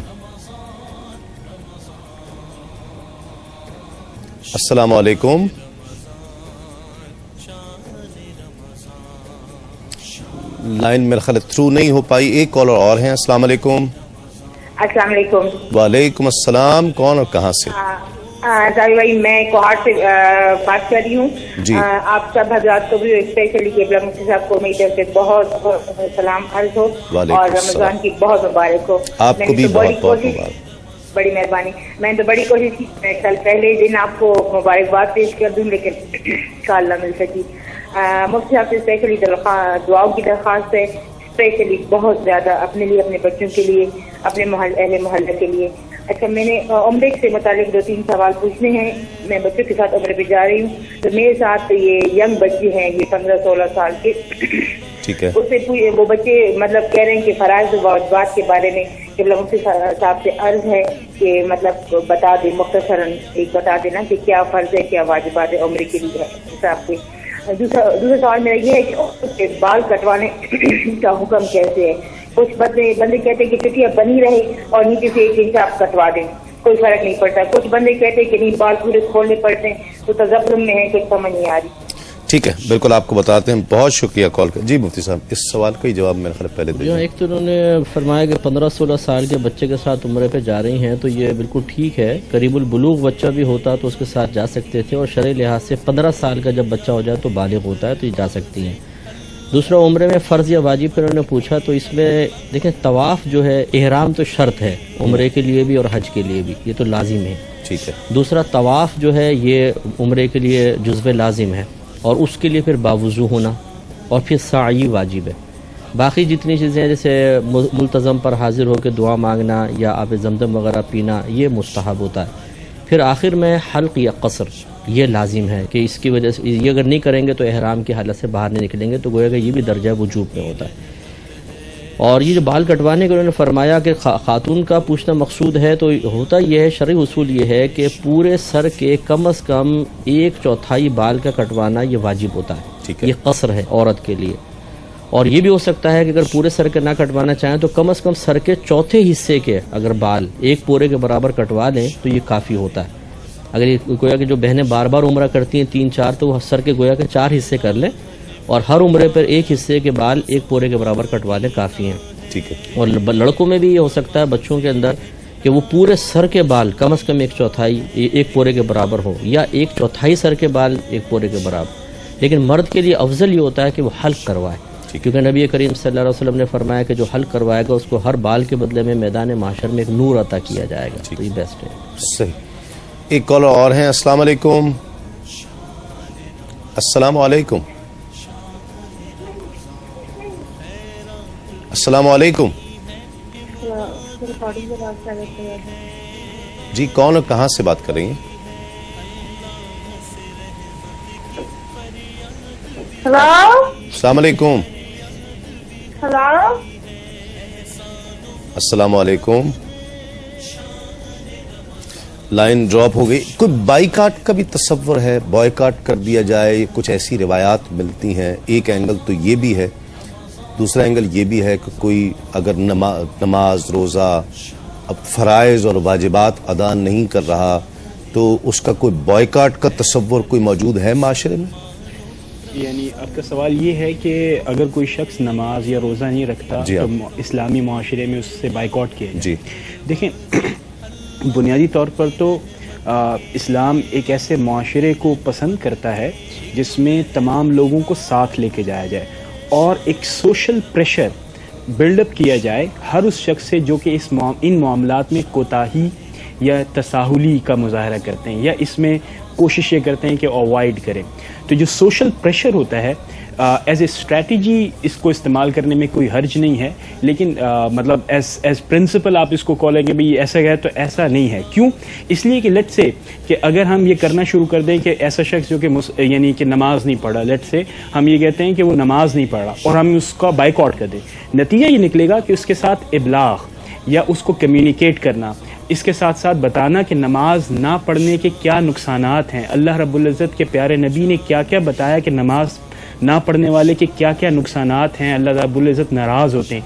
السلام علیکم۔ لائن میرے خیال تھرو نہیں ہو پائی، ایک کالر اور ہیں۔ السلام علیکم۔ السلام علیکم۔ وعلیکم السلام، کون اور کہاں سے؟ جاوید بھائی، میں کوہاٹ سے بات کر رہی ہوں جی۔ آپ سب حضرات کو بھی اسپیشلی قبلہ مفتی صاحب کو میری طرف سے بہت بہت سلام عرض ہو، اور رمضان کی بہت مبارک ہو۔ آپ کو بھی بہت بہت مبارک۔ بڑی مہربانی۔ میں نے تو بڑی کوشش کی، میں کل پہلے دن آپ کو مبارکباد پیش کر دوں، لیکن انشاءاللہ مل سکی۔ مفتی صاحب سے اسپیشلی دعاؤں کی درخواست ہے، اسپیشلی بہت زیادہ اپنے لیے، اپنے بچوں کے لیے، اپنے اہل محلہ کے لیے۔ اچھا، میں نے عمرے سے متعلق 2-3 سوال پوچھنے ہیں۔ میں بچوں کے ساتھ عمرے پہ جا رہی ہوں، تو میرے ساتھ یہ ینگ بچے ہیں، یہ 15-16 سال کے۔ ٹھیک ہے، اس سے وہ بچے مطلب کہہ رہے ہیں کہ فرائض و واجبات کے بارے میں قبلہ مفتی صاحب سے عرض ہے کہ مطلب بتا دیں، مختصراً ایک بتا دینا کہ کیا فرض ہے، کیا واجبات ہے عمرے کے لیے حساب سے۔ دوسرا سوال میرا یہ ہے کہ بال کٹوانے کا حکم کیسے ہے؟ کچھ بندے کہتے ہیں کہ چٹیاں بنی رہے اور نیچے سے 1 انچ آپ کٹوا دیں، کوئی فرق نہیں پڑتا۔ کچھ بندے کہتے ہیں کہ نہیں، بال پورے کھولنے پڑتے ہیں، تو تذبذب میں ہے، کچھ سمجھ نہیں آ رہی۔ ٹھیک ہے، بالکل آپ کو بتاتے ہیں۔ بہت شکریہ کال کا۔ جی مفتی صاحب، اس سوال کا ہی جواب میرے خیال پہلے دیں۔ ایک تو انہوں نے فرمایا کہ 15-16 سال کے بچے کے ساتھ عمرے پہ جا رہی ہیں، تو یہ بالکل ٹھیک ہے۔ قریب البلوغ بچہ بھی ہوتا تو اس کے ساتھ جا سکتے تھے، اور شرعی لحاظ سے 15 سال کا جب بچہ ہو جائے تو بالغ ہوتا ہے، تو یہ جا سکتی ہیں۔ دوسرا، عمرے میں فرض یا واجب کا انہوں نے پوچھا، تو اس میں دیکھیں طواف جو ہے، احرام تو شرط ہے عمرے کے لیے بھی اور حج کے لیے بھی، یہ تو لازم ہے۔ ٹھیک ہے۔ دوسرا، طواف جو ہے یہ عمرے کے لیے جزو لازم ہے، اور اس کے لیے پھر باوضو ہونا، اور پھر سعی واجب ہے۔ باقی جتنی چیزیں جیسے ملتزم پر حاضر ہو کے دعا مانگنا یا آب زمزم وغیرہ پینا، یہ مستحب ہوتا ہے۔ پھر آخر میں حلق یا قصر یہ لازم ہے کہ اس کی وجہ سے یہ اگر نہیں کریں گے تو احرام کی حالت سے باہر نہیں نکلیں گے، تو گویا کہ یہ بھی درجہ وجوب میں ہوتا ہے۔ اور یہ جو بال کٹوانے کے انہوں نے فرمایا کہ خاتون کا پوچھنا مقصود ہے، تو ہوتا یہ ہے، شرعی اصول یہ ہے کہ پورے سر کے کم از کم 1/4 بال کا کٹوانا یہ واجب ہوتا ہے، یہ قصر ہے عورت کے لیے۔ اور یہ بھی ہو سکتا ہے کہ اگر پورے سر کے نہ کٹوانا چاہیں تو کم از کم سر کے چوتھے حصے کے اگر بال 1 پورے کے برابر کٹوا لیں تو یہ کافی ہوتا ہے۔ اگر یہ گویا کہ جو بہنیں بار بار عمرہ کرتی ہیں 3-4، تو وہ سر کے گویا کہ 4 حصے کر لیں، اور ہر عمرے پر 1 حصے کے بال 1 پورے کے برابر کٹوا لیں، کافی ہیں۔ ٹھیک ہے۔ اور لڑکوں میں بھی یہ ہو سکتا ہے، بچوں کے اندر کہ وہ پورے سر کے بال کم از کم 1/4 ایک پورے کے برابر ہو، یا 1/4 سر کے بال ایک پورے کے برابر. لیکن مرد کے لیے افضل یہ ہوتا ہے کہ وہ حلق کروائے، کیونکہ نبی کریم صلی اللہ علیہ وسلم نے فرمایا کہ جو حلق کروائے گا اس کو ہر بال کے بدلے میں میدان محشر میں ایک نور عطا کیا جائے گا. تو یہ بیسٹ ہے. صحیح. ایک کالر اور ہیں. السلام علیکم. السلام علیکم. السلام علیکم. جی کون اور کہاں سے بات کر رہی ہیں؟ ہلو السلام علیکم. ہلو السلام علیکم. لائن ڈراپ ہو گئی. کوئی بائیکاٹ کا بھی تصور ہے، بائیکاٹ کر دیا جائے؟ کچھ ایسی روایات ملتی ہیں. ایک اینگل تو یہ بھی ہے، دوسرا اینگل یہ بھی ہے کہ کوئی اگر نماز روزہ اب فرائض اور واجبات ادا نہیں کر رہا تو اس کا کوئی بائیکاٹ کا تصور کوئی موجود ہے معاشرے میں؟ یعنی آپ کا سوال یہ ہے کہ اگر کوئی شخص نماز یا روزہ نہیں رکھتا جی تو اسلامی معاشرے میں اس سے بائیکاٹ کیا جائے؟ جی دیکھیں، بنیادی طور پر تو اسلام ایک ایسے معاشرے کو پسند کرتا ہے جس میں تمام لوگوں کو ساتھ لے کے جایا جائے اور ایک سوشل پریشر بلڈ اپ کیا جائے ہر اس شخص سے جو کہ ان معاملات میں کوتاہی یا تساہلی کا مظاہرہ کرتے ہیں یا اس میں کوششیں کرتے ہیں کہ اوائڈ کریں. تو جو سوشل پریشر ہوتا ہے ایز اے اسٹریٹجی اس کو استعمال کرنے میں کوئی حرج نہیں ہے، لیکن مطلب ایز پرنسپل آپ اس کو کالیں کہ بھئی ایسا ہے تو ایسا نہیں ہے. کیوں؟ اس لیے کہ لیٹ سے کہ اگر ہم یہ کرنا شروع کر دیں کہ ایسا شخص جو کہ یعنی کہ نماز نہیں پڑھ رہا، لیٹ سے ہم یہ کہتے ہیں کہ وہ نماز نہیں پڑھ رہا اور ہم اس کا بائیکاٹ کر دیں، نتیجہ یہ نکلے گا کہ اس کے ساتھ ابلاغ یا اس کو کمیونیکیٹ کرنا، اس کے ساتھ ساتھ بتانا کہ نماز نہ پڑھنے کے کیا نقصانات ہیں، اللہ رب العزت کے پیارے نبی نے کیا کیا بتایا کہ نماز نہ پڑھنے والے کے کیا کیا نقصانات ہیں، اللہ رب العزت ناراض ہوتے ہیں.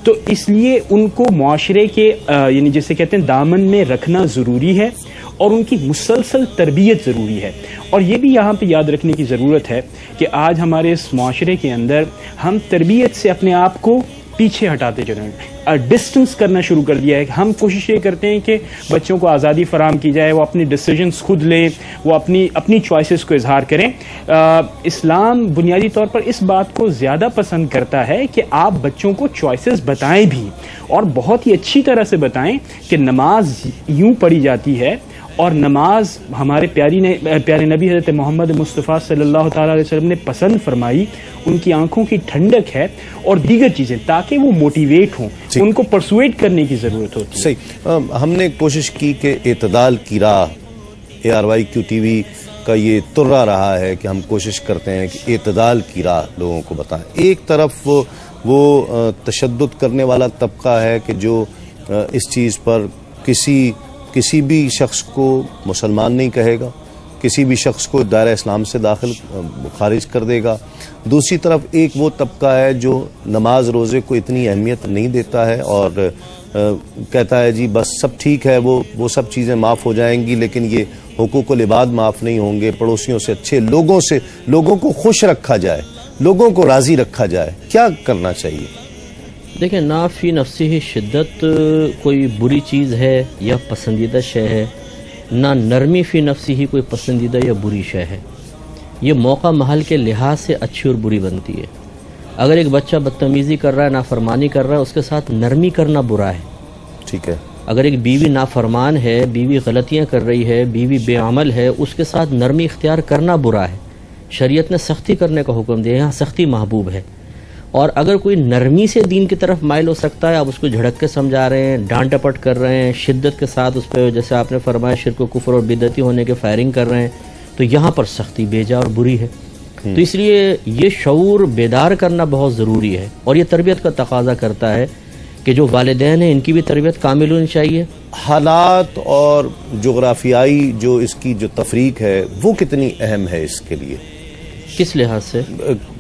تو اس لیے ان کو معاشرے کے یعنی جسے کہتے ہیں دامن میں رکھنا ضروری ہے اور ان کی مسلسل تربیت ضروری ہے. اور یہ بھی یہاں پہ یاد رکھنے کی ضرورت ہے کہ آج ہمارے اس معاشرے کے اندر ہم تربیت سے اپنے آپ کو پیچھے ہٹاتے چل رہے ہیں، ڈسٹنس کرنا شروع کر دیا ہے. ہم کوشش یہ کرتے ہیں کہ بچوں کو آزادی فراہم کی جائے، وہ اپنی ڈیسیجنز خود لیں، وہ اپنی چوائسز کو اظہار کریں. اسلام بنیادی طور پر اس بات کو زیادہ پسند کرتا ہے کہ آپ بچوں کو چوائسز بتائیں بھی اور بہت ہی اچھی طرح سے بتائیں کہ نماز یوں پڑھی جاتی ہے اور نماز ہمارے پیارے نبی حضرت محمد مصطفیٰ صلی اللہ تعالیٰ علیہ وسلم نے پسند فرمائی، ان کی آنکھوں کی ٹھنڈک ہے اور دیگر چیزیں، تاکہ وہ موٹیویٹ ہوں. ان کو پرسویٹ کرنے کی ضرورت ہوتی ہے. صحیح. ہم نے کوشش کی کہ اعتدال کی راہ، ARYQ TV کا یہ ترا رہا ہے کہ ہم کوشش کرتے ہیں کہ اعتدال کی راہ لوگوں کو بتائیں. ایک طرف وہ تشدد کرنے والا طبقہ ہے کہ جو اس چیز پر کسی بھی شخص کو مسلمان نہیں کہے گا، کسی بھی شخص کو دائرہ اسلام سے داخل خارج کر دے گا. دوسری طرف ایک وہ طبقہ ہے جو نماز روزے کو اتنی اہمیت نہیں دیتا ہے اور کہتا ہے جی بس سب ٹھیک ہے، وہ سب چیزیں معاف ہو جائیں گی، لیکن یہ حقوق العباد معاف نہیں ہوں گے. پڑوسیوں سے اچھے لوگوں کو خوش رکھا جائے، لوگوں کو راضی رکھا جائے. کیا کرنا چاہیے؟ دیکھیں، نا فی نفسی ہی شدت کوئی بری چیز ہے یا پسندیدہ شے ہے، نہ نرمی فی نفسی ہی کوئی پسندیدہ یا بری شے ہے. یہ موقع محل کے لحاظ سے اچھی اور بری بنتی ہے. اگر ایک بچہ بدتمیزی کر رہا ہے، نافرمانی کر رہا ہے، اس کے ساتھ نرمی کرنا برا ہے. ٹھیک ہے. اگر ایک بیوی نافرمان ہے، بیوی غلطیاں کر رہی ہے، بیوی بے عمل ہے، اس کے ساتھ نرمی اختیار کرنا برا ہے. شریعت نے سختی کرنے کا حکم دیا، یہاں سختی محبوب ہے. اور اگر کوئی نرمی سے دین کی طرف مائل ہو سکتا ہے، آپ اس کو جھڑک کے سمجھا رہے ہیں، ڈانٹ ڈپٹ کر رہے ہیں، شدت کے ساتھ اس پہ جیسے آپ نے فرمایا شرک و کفر اور بدعتی ہونے کے فائرنگ کر رہے ہیں، تو یہاں پر سختی بیجا اور بری ہے. تو اس لیے یہ شعور بیدار کرنا بہت ضروری ہے اور یہ تربیت کا تقاضا کرتا ہے کہ جو والدین ہیں ان کی بھی تربیت کامل ہونی چاہیے. حالات اور جغرافیائی جو اس کی جو تفریق ہے وہ کتنی اہم ہے اس کے لیے؟ کس لحاظ سے؟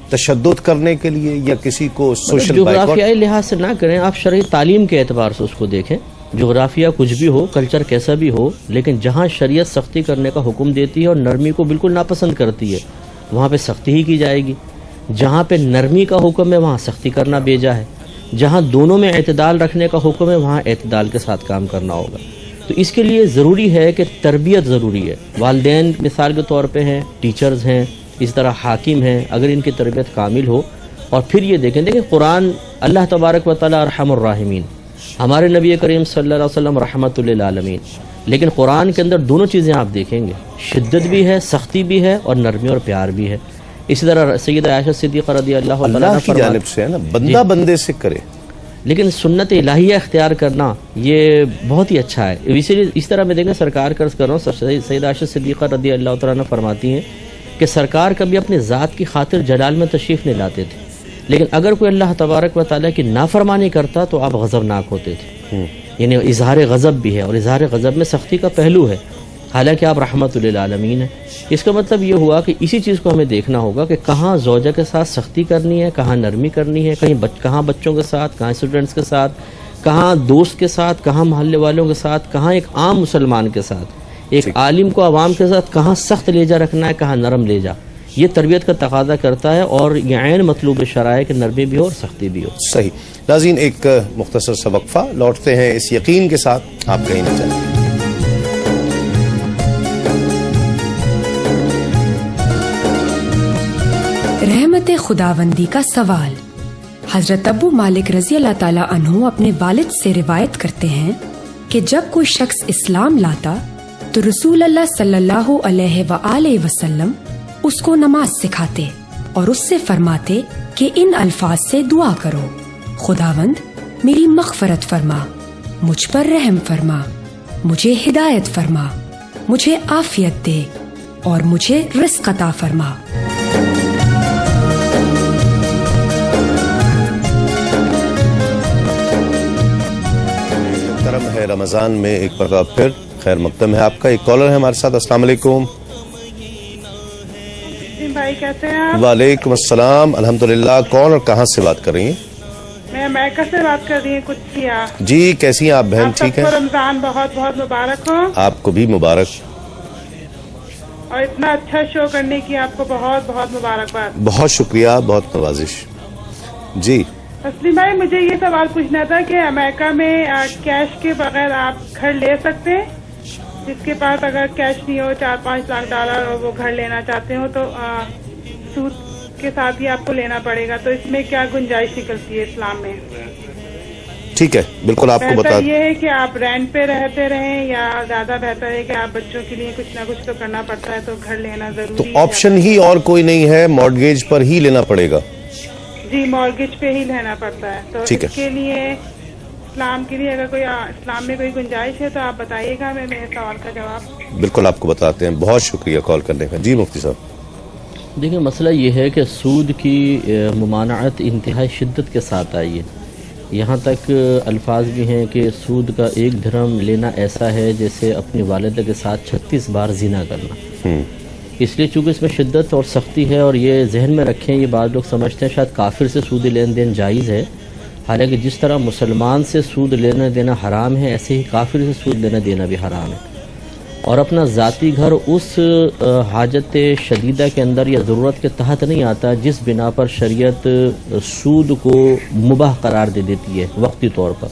تشدد کرنے کے لیے یا کسی کو سوشل جغرافیائی لحاظ سے نہ کریں، آپ شرعی تعلیم کے اعتبار سے اس کو دیکھیں. جغرافیہ کچھ بھی ہو، کلچر کیسا بھی ہو، لیکن جہاں شریعت سختی کرنے کا حکم دیتی ہے اور نرمی کو بالکل ناپسند کرتی ہے، وہاں پہ سختی ہی کی جائے گی. جہاں پہ نرمی کا حکم ہے وہاں سختی کرنا بیجا ہے. جہاں دونوں میں اعتدال رکھنے کا حکم ہے وہاں اعتدال کے ساتھ کام کرنا ہوگا. تو اس کے لیے ضروری ہے کہ تربیت ضروری ہے. والدین مثال کے طور پہ ہیں، ٹیچرز ہیں، اس طرح حاکم ہیں، اگر ان کی تربیت کامل ہو. اور پھر یہ دیکھیں قرآن اللہ تبارک و تعالی ارحم الراحمین، ہمارے نبی کریم صلی اللہ علیہ وسلم رحمت للعالمین، لیکن قرآن کے اندر دونوں چیزیں آپ دیکھیں گے، شدت بھی ہے، سختی بھی ہے، اور نرمی اور پیار بھی ہے. اسی طرح سیدہ عائشہ صدیقہ رضی اللہ عنہا اللہ کی جانب سے ہے نا، بندہ بندے سے کرے. لیکن سنت الہیہ اختیار کرنا یہ بہت ہی اچھا ہے. اسی لیے اس طرح میں دیکھیں سرکار کا عرض کر رہا ہوں، سیدہ عائشہ صدیقہ رضی اللہ تعالیٰ عنہ فرماتی ہیں کہ سرکار کبھی اپنے ذات کی خاطر جلال میں تشریف نہیں لاتے تھے، لیکن اگر کوئی اللہ تبارک و تعالیٰ کی نافرمانی کرتا تو آپ غضبناک ہوتے تھے. یعنی اظہار غضب بھی ہے، اور اظہار غضب میں سختی کا پہلو ہے، حالانکہ آپ رحمت للعالمین ہیں. اس کا مطلب یہ ہوا کہ اسی چیز کو ہمیں دیکھنا ہوگا کہ کہاں زوجہ کے ساتھ سختی کرنی ہے، کہاں نرمی کرنی ہے، کہاں بچوں کے ساتھ، کہاں اسٹوڈنٹس کے ساتھ، کہاں دوست کے ساتھ، کہاں محلے والوں کے ساتھ، کہاں ایک عام مسلمان کے ساتھ، ایک عالم کو عوام کے ساتھ کہاں سخت لے جا رکھنا ہے، کہاں نرم لے جا. یہ تربیت کا تقاضا کرتا ہے، اور یہ عین مطلوب شرع ہے کہ نرمی بھی ہو اور سختی بھی ہو. صحیح. ناظرین ایک مختصر سا وقفہ، لوٹتے ہیں اس یقین کے ساتھ آپ کہیں نہ جائیں. رحمت خداوندی کا سوال. حضرت ابو مالک رضی اللہ تعالیٰ عنہ اپنے والد سے روایت کرتے ہیں کہ جب کوئی شخص اسلام لاتا تو رسول اللہ صلی اللہ علیہ وآلہ وسلم اس کو نماز سکھاتے اور اس سے فرماتے کہ ان الفاظ سے دعا کرو: خداوند میری مغفرت فرما، مجھ پر رحم فرما، مجھے ہدایت فرما، مجھے عافیت دے اور مجھے رزق عطا فرما. محترم ہے رمضان میں ایک مرتبہ پھر خیر مقدم ہے آپ کا. ایک کالر ہے ہمارے ساتھ. السلام علیکم. بھائی کیسے ہیں آپ؟ وعلیکم السلام. الحمدللہ. کون اور کہاں سے بات کر رہی ہیں؟ میں میکہ سے بات کر رہی ہوں. کچھ کیا جی، کیسی ہیں آپ بہن؟ ٹھیک ہے. رمضان بہت بہت مبارک ہو. آپ کو بھی مبارک. اور اتنا اچھا شو کرنے کی آپ کو بہت بہت مبارکباد. بہت شکریہ، بہت نوازش. جی تسلیم بھائی، مجھے یہ سوال پوچھنا تھا کہ امریکہ میں کیش کے بغیر آپ گھر لے سکتے ہیں؟ جس کے پاس اگر کیش نہیں ہو، 4-5 لاکھ ڈالر، اور وہ گھر لینا چاہتے ہو تو سود کے ساتھ ہی آپ کو لینا پڑے گا. تو اس میں کیا گنجائش نکلتی ہے اسلام میں؟ ٹھیک ہے، بالکل آپ کو بتا. یہ ہے کہ آپ رینٹ پہ رہتے رہیں، یا زیادہ بہتر ہے کہ آپ بچوں کے لیے کچھ نہ کچھ تو کرنا پڑتا ہے، تو گھر لینا ضروری ہے؟ تو آپشن ہی اور کوئی نہیں ہے، مارگیج پر ہی لینا پڑے گا. جی، مارگیج پہ ہی لینا پڑتا ہے. تو اس کے لیے اسلام کے لیے اگر کوئی اسلام میں کوئی گنجائش ہے تو آپ بتائیے گا. میں میرے سوال کا جواب بالکل آپ کو بتاتے ہیں. بہت شکریہ کال کرنے کا. جی مفتی صاحب. دیکھیں مسئلہ یہ ہے کہ سود کی ممانعت انتہائی شدت کے ساتھ آئی ہے. یہاں تک الفاظ بھی ہیں کہ سود کا 1 درہم لینا ایسا ہے جیسے اپنی والدہ کے ساتھ 36 بار زنا کرنا. اس لیے چونکہ اس میں شدت اور سختی ہے، اور یہ ذہن میں رکھیں، یہ بعض لوگ سمجھتے ہیں شاید کافر سے سود لین دین جائز ہے، حالانکہ جس طرح مسلمان سے سود لینا دینا حرام ہے، ایسے ہی کافر سے سود لینا دینا بھی حرام ہے. اور اپنا ذاتی گھر اس حاجت شدیدہ کے اندر یا ضرورت کے تحت نہیں آتا جس بنا پر شریعت سود کو مباح قرار دے دیتی ہے وقتی طور پر.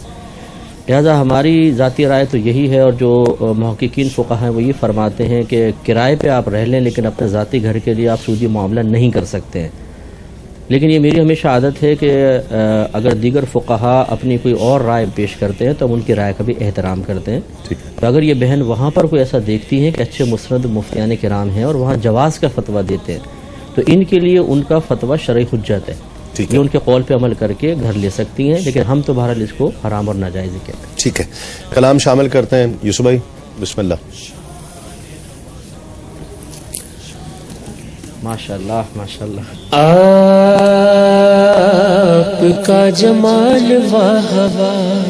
لہذا ہماری ذاتی رائے تو یہی ہے، اور جو محققین فقہاء ہیں وہ یہ فرماتے ہیں کہ کرائے پہ آپ رہ لیں لیکن اپنے ذاتی گھر کے لیے آپ سودی معاملہ نہیں کر سکتے ہیں. لیکن یہ میری ہمیشہ عادت ہے کہ اگر دیگر فقہاء اپنی کوئی اور رائے پیش کرتے ہیں تو ہم ان کی رائے کا بھی احترام کرتے ہیں. تو اگر یہ بہن وہاں پر کوئی ایسا دیکھتی ہیں کہ اچھے مسند مفتیان کرام ہیں اور وہاں جواز کا فتویٰ دیتے ہیں، تو ان کے لیے ان کا فتویٰ شرعی حجت ہے. یہ ان کے قول پہ عمل کر کے گھر لے سکتی ہیں، لیکن ہم تو بہرحال اس کو حرام اور ناجائز ہی کہتے ہیں. ٹھیک ہے، کلام شامل کرتے ہیں. یوسف بھائی بسم اللہ. ماشاءاللہ ماشاءاللہ. آپ کا جمال واہ واہ،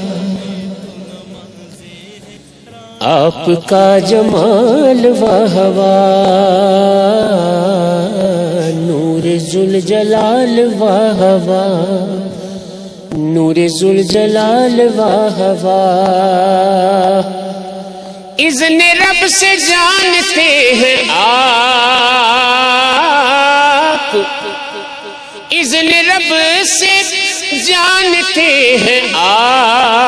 آپ کا جمال واہ واہ، نور ذوالجلال واہ واہ، نور ذوالجلال واہ واہ. اذن رب سے جانتے ہیں آپ، اذن رب سے جانتے ہیں آپ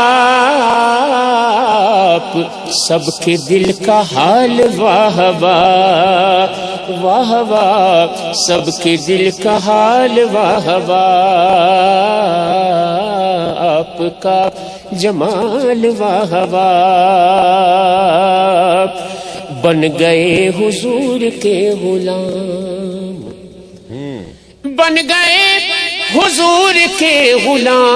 سب کے دل کا حال، واہ واہ واہ واہ، سب کے دل کا حال، واہ واہ، آپ کا جمال، واہ واہ، بن گئے حضور کے غلام، بن گئے حضور کے غلام،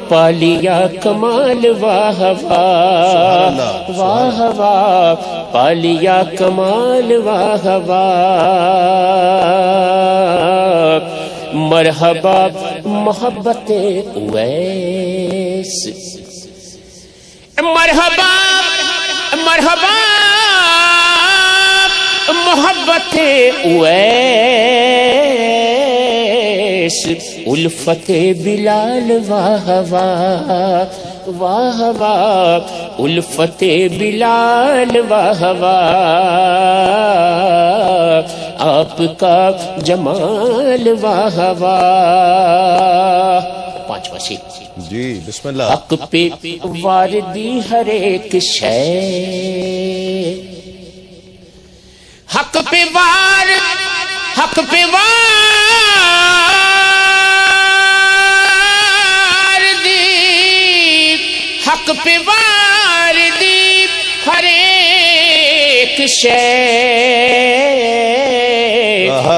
پا لیا کمال، واہ واہ واہ واہ، پا لیا کمال، واہ واہ، مرحبا محبت اویس، مرحبا مرحبا محبت اویس، الفت بلال، واہ واہ واہ واہ، الفت بلال، واہ واہ، آپ کا جمال، واہ واہ۔ پانچواں شعر جی بسم اللہ۔ حق پہ واردی ہر ایک شے، حق پہ وار، حق پہ واردی، حق پہ واردی ہر ایک شے،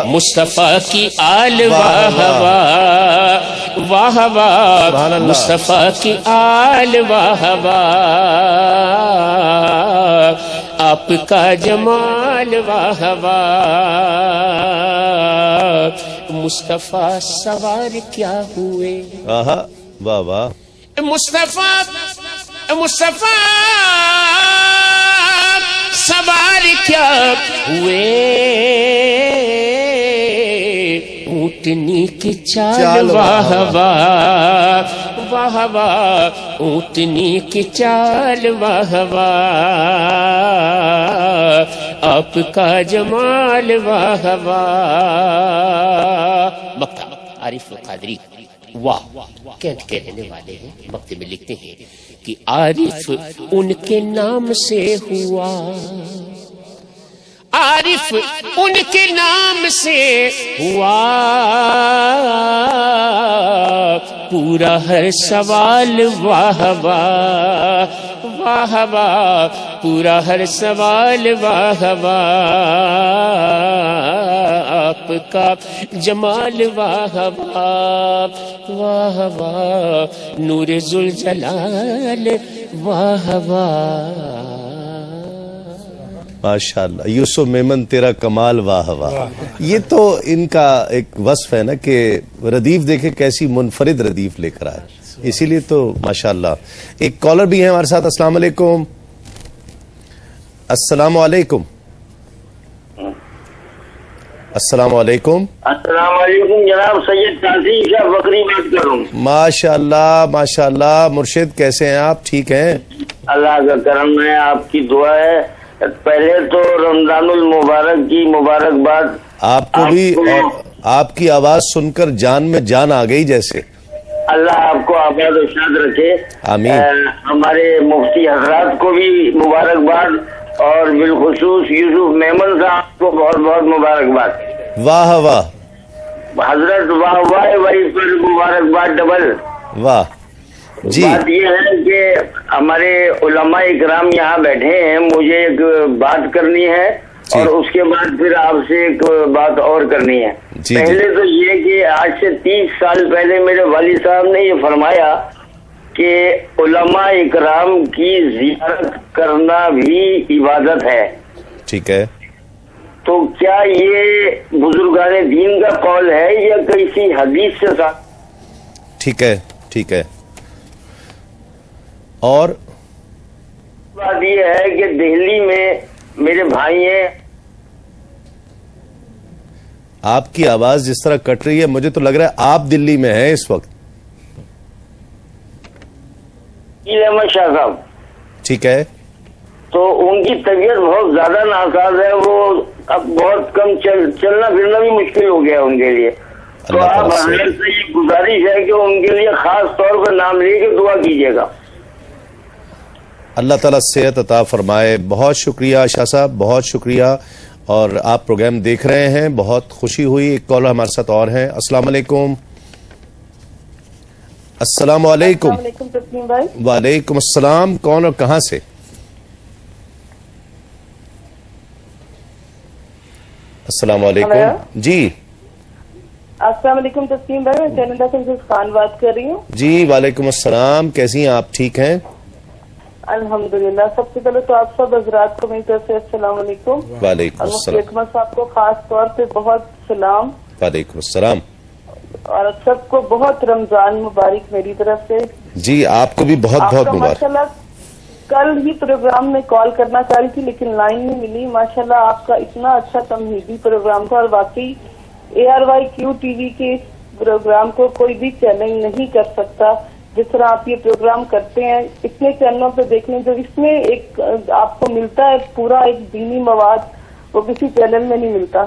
مصطفیٰ کی آل، واہ واہ واہ واہ، مصطفیٰ کی آل، واہ واہ، آپ کا جمال، واہ واہ، مصطفیٰ سوار کیا ہوئے، واہ واہ، مصطفیٰ مصطفیٰ سوار کیا ہوئے، اونٹنی کی چال، واہ واہ واہ واہ، اونٹنی کی چال، واہ واہ، آپ کا جمال، واہ واہ۔ مکتب عارف قادری، واہ کینٹ کے رہنے والے ہیں، مکتب میں لکھتے ہیں کہ عارف ان کے نام سے ہوا، عارف ان کے نام سے ہوا، پورا ہر سوال، واہ واہ واہ واہ، پورا ہر سوال، واہ واہ، آپ کا جمال، واہ واہ واہ واہ، نور ذوالجلال، واہ واہ۔ ماشاءاللہ یوسف میمن تیرا کمال، واہ واہ۔ یہ تو ان کا ایک وصف ہے نا کہ ردیف دیکھے کیسی منفرد ردیف لے کر آئے، اسی لیے تو ماشاءاللہ۔ ایک کالر بھی ہیں ہمارے ساتھ، السلام علیکم۔ السلام علیکم۔ السلام علیکم۔ السلام علیکم جناب، سید قاسم شاہ بکری بات کروں۔ ماشاءاللہ ماشاءاللہ، مرشد کیسے ہیں آپ؟ ٹھیک ہیں؟ اللہ کا کرم ہے، آپ کی دعا ہے۔ پہلے تو رمضان المبارک کی مبارکباد آپ کو بھی، اور آپ کی آواز سن کر جان میں جان آ گئی جیسے۔ اللہ آپ کو آباد و شاد رکھے، آمین۔ ہمارے مفتی حضرات کو بھی مبارکباد، اور بالخصوص یوسف میمن صاحب کو بہت بہت مبارکباد۔ واہ واہ حضرت، واہ واہ وہی پر مبارکباد ڈبل۔ واہ جی۔ بات یہ ہے کہ ہمارے علماء اکرام یہاں بیٹھے ہیں، مجھے ایک بات کرنی ہے اور اس کے بعد پھر آپ سے ایک بات اور کرنی ہے۔ پہلے تو یہ کہ آج سے 30 سال پہلے میرے والد صاحب نے یہ فرمایا کہ علماء اکرام کی زیارت کرنا بھی عبادت ہے۔ ٹھیک ہے، تو کیا یہ بزرگان دین کا قول ہے یا کسی حدیث سے ساتھ؟ ٹھیک ہے ٹھیک ہے۔ اور بات یہ ہے کہ دہلی میں میرے بھائی ہیں۔ آپ کی آواز جس طرح کٹ رہی ہے، مجھے تو لگ رہا ہے آپ دلی میں ہیں اس وقت۔ احمد شاہ صاحب، ٹھیک ہے، تو ان کی طبیعت بہت زیادہ ناساز ہے، وہ اب بہت کم چلنا پھرنا بھی مشکل ہو گیا ان کے لیے، تو آپ حضرت سے یہ گزارش ہے کہ ان کے لیے خاص طور پر نام لے کے دعا کیجیے گا. اللہ تعالیٰ صحت عطا فرمائے. بہت شکریہ شاہ صاحب، بہت شکریہ. اور آپ پروگرام دیکھ رہے ہیں، بہت خوشی ہوئی. ایک کالر ہمارے ساتھ اور ہیں. السلام علیکم. السلام علیکم. تسلیم بھائی. وعلیکم السلام. کون اور کہاں سے؟ السلام علیکم. جی السلام علیکم تسلیم بھائی، میں کینیڈا سے خان بات کر رہی ہوں. جی وعلیکم السلام. کیسی ہیں آپ؟ ٹھیک ہیں؟ الحمدللہ. سب سے پہلے تو آپ سب حضرات کو میری طرف سے السلام علیکم. وعلیکم اور السلام. مفتی اکمل صاحب کو خاص طور پہ بہت سلام. وعلیکم السلام. اور سب کو بہت رمضان مبارک میری طرف سے. جی آپ کو بھی بہت بہت مبارک. ماشاءاللہ کل ہی پروگرام میں کال کرنا چاہ رہی تھی لیکن لائن نہیں ملی. ماشاءاللہ آپ کا اتنا اچھا تمہیدی پروگرام تھا، اور واقعی ARYQ TV کے اس پروگرام کو کوئی بھی چیلنج نہیں کر سکتا جس طرح آپ یہ پروگرام کرتے ہیں. اتنے چینلوں پہ دیکھنے جو اس میں ایک آپ کو ملتا ہے پورا ایک دینی مواد، وہ کسی چینل میں نہیں ملتا.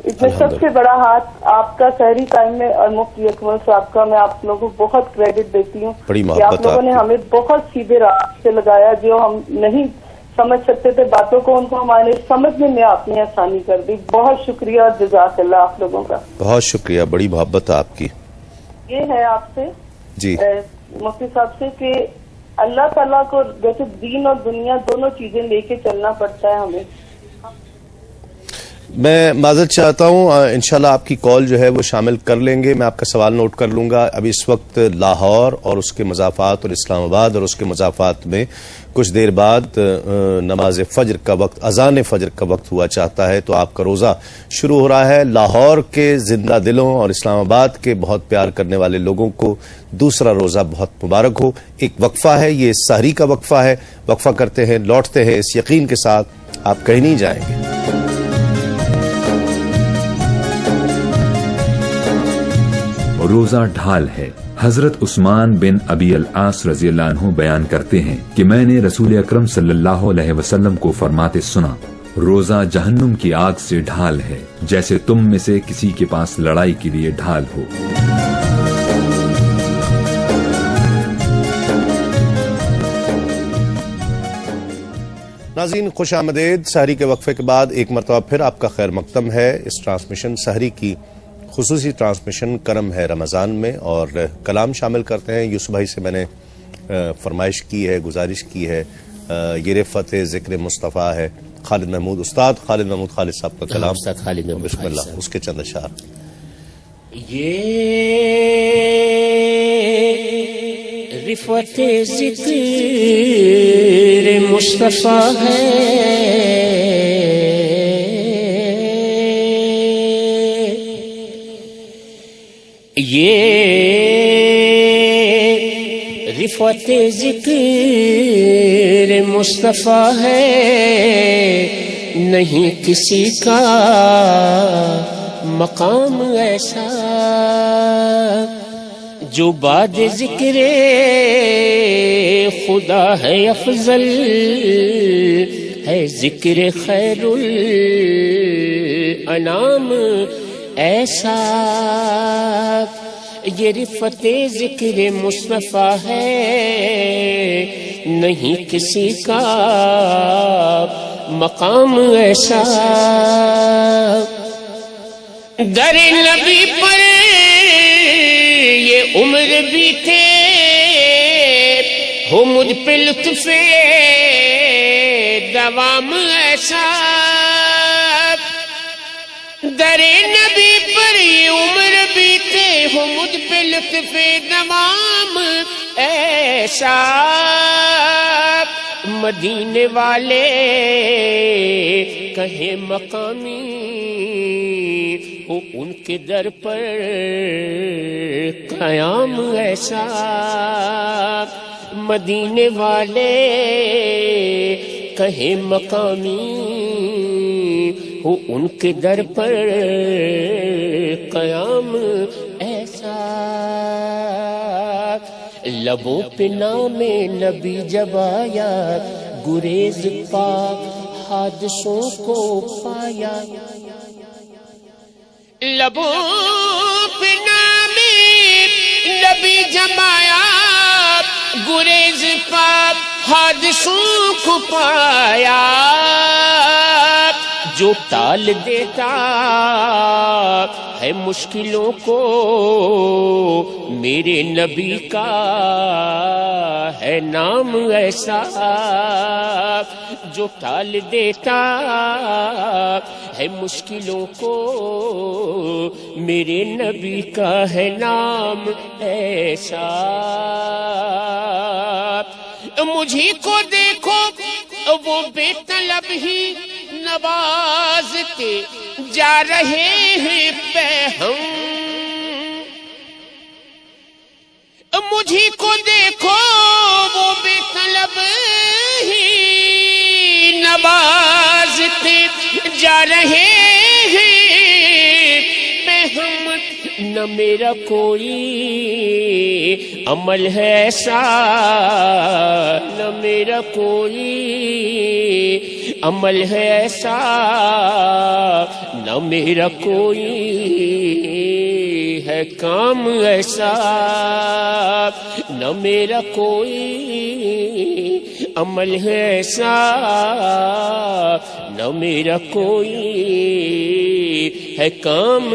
اس میں سب سے بڑا ہاتھ آپ کا سحری ٹائم میں اور مفتی اکمل صاحب کا میں آپ لوگوں کو بہت کریڈٹ دیتی ہوں کہ آپ لوگوں نے ہمیں بہت سیدھے راستے لگایا. جو ہم نہیں سمجھ سکتے تھے باتوں کو، ان کو ہمارے سمجھنے میں آپ نے آسانی کر دی. بہت شکریہ اور جزاک اللہ آپ لوگوں کا. بہت شکریہ، بڑی محبت ہے آپ کی. یہ ہے آپ سے جی مفتی صاحب سے کہ اللہ تعالیٰ کو جیسے دین اور دنیا دونوں چیزیں لے کے چلنا پڑتا ہے ہمیں. میں معذرت چاہتا ہوں، انشاءاللہ آپ کی کال جو ہے وہ شامل کر لیں گے. میں آپ کا سوال نوٹ کر لوں گا. ابھی اس وقت لاہور اور اس کے مضافات اور اسلام آباد اور اس کے مضافات میں کچھ دیر بعد نماز فجر کا وقت، اذان فجر کا وقت ہوا چاہتا ہے، تو آپ کا روزہ شروع ہو رہا ہے. لاہور کے زندہ دلوں اور اسلام آباد کے بہت پیار کرنے والے لوگوں کو دوسرا روزہ بہت مبارک ہو. ایک وقفہ ہے، یہ سحری کا وقفہ ہے. وقفہ کرتے ہیں، لوٹتے ہیں اس یقین کے ساتھ آپ کہیں نہیں جائیں گے. روزہ ڈھال ہے. حضرت عثمان بن ابی العاص رضی اللہ عنہ بیان کرتے ہیں کہ میں نے رسول اکرم صلی اللہ علیہ وسلم کو فرماتے سنا، روزہ جہنم کی آگ سے ڈھال ہے، جیسے تم میں سے کسی کے پاس لڑائی کے لیے ڈھال ہو. ناظرین خوش آمدید. سحری کے وقفے کے بعد ایک مرتبہ پھر آپ کا خیر مقدم ہے. اس ٹرانسمیشن سحری کی خصوصی ٹرانسمیشن کرم ہے رمضان میں، اور کلام شامل کرتے ہیں. یوسف بھائی سے میں نے فرمائش کی ہے، گزارش کی ہے. یہ رفت ذکر مصطفیٰ ہے. خالد محمود، استاد خالد محمود خالد صاحب کا کلام. استاد خالد محمود، بسم اللہ، اس کے چند اشعار. یہ رفت ذکر مصطفیٰ ہے، یہ رفت ذکر مصطفیٰ ہے، نہیں کسی کا مقام ایسا جو بعد ذکر خدا ہے افضل ہے. ذکر خیر الانام ایسا، یہ رفت ذکر مصطفیٰ ہے، نہیں کسی کا مقام ایسا. در نبی پر یہ عمر بیتے ہو، مجھ پہ لطف دوام ایسا. در نبی پر یہ عمر بیتے ہو، مجھ پہ لطف دوام ایسا. مدینے والے کہیں مقامی ہو، ان کے در پر قیام ایسا. مدینے والے کہیں مقامی ہو، ان کے در پر قیام ایسا. لبوں پہ نام نبی جب آیا، گریز پاک حادثوں کو پایا. لبوں پہ نام نبی جمایا گریز پاپ حادثوں کو پایا جو ٹال دیتا ہے مشکلوں کو میرے نبی کا ہے نام ایسا جو ٹال دیتا ہے مشکلوں کو میرے نبی کا ہے نام ایسا مجھے کو دیکھو وہ بے طلب ہی نوازتے جا رہے ہیں پہم مجھے کو دیکھو وہ بے طلب ہی نوازتے جا رہے ہیں پہم نہ میرا کوئی عمل ہے ایسا نہ میرا کوئی عمل ہے ایسا نہ میرا کوئی ہے کام ایسا نہ میرا کوئی عمل ہے ایسا نہ میرا کوئی ہے کام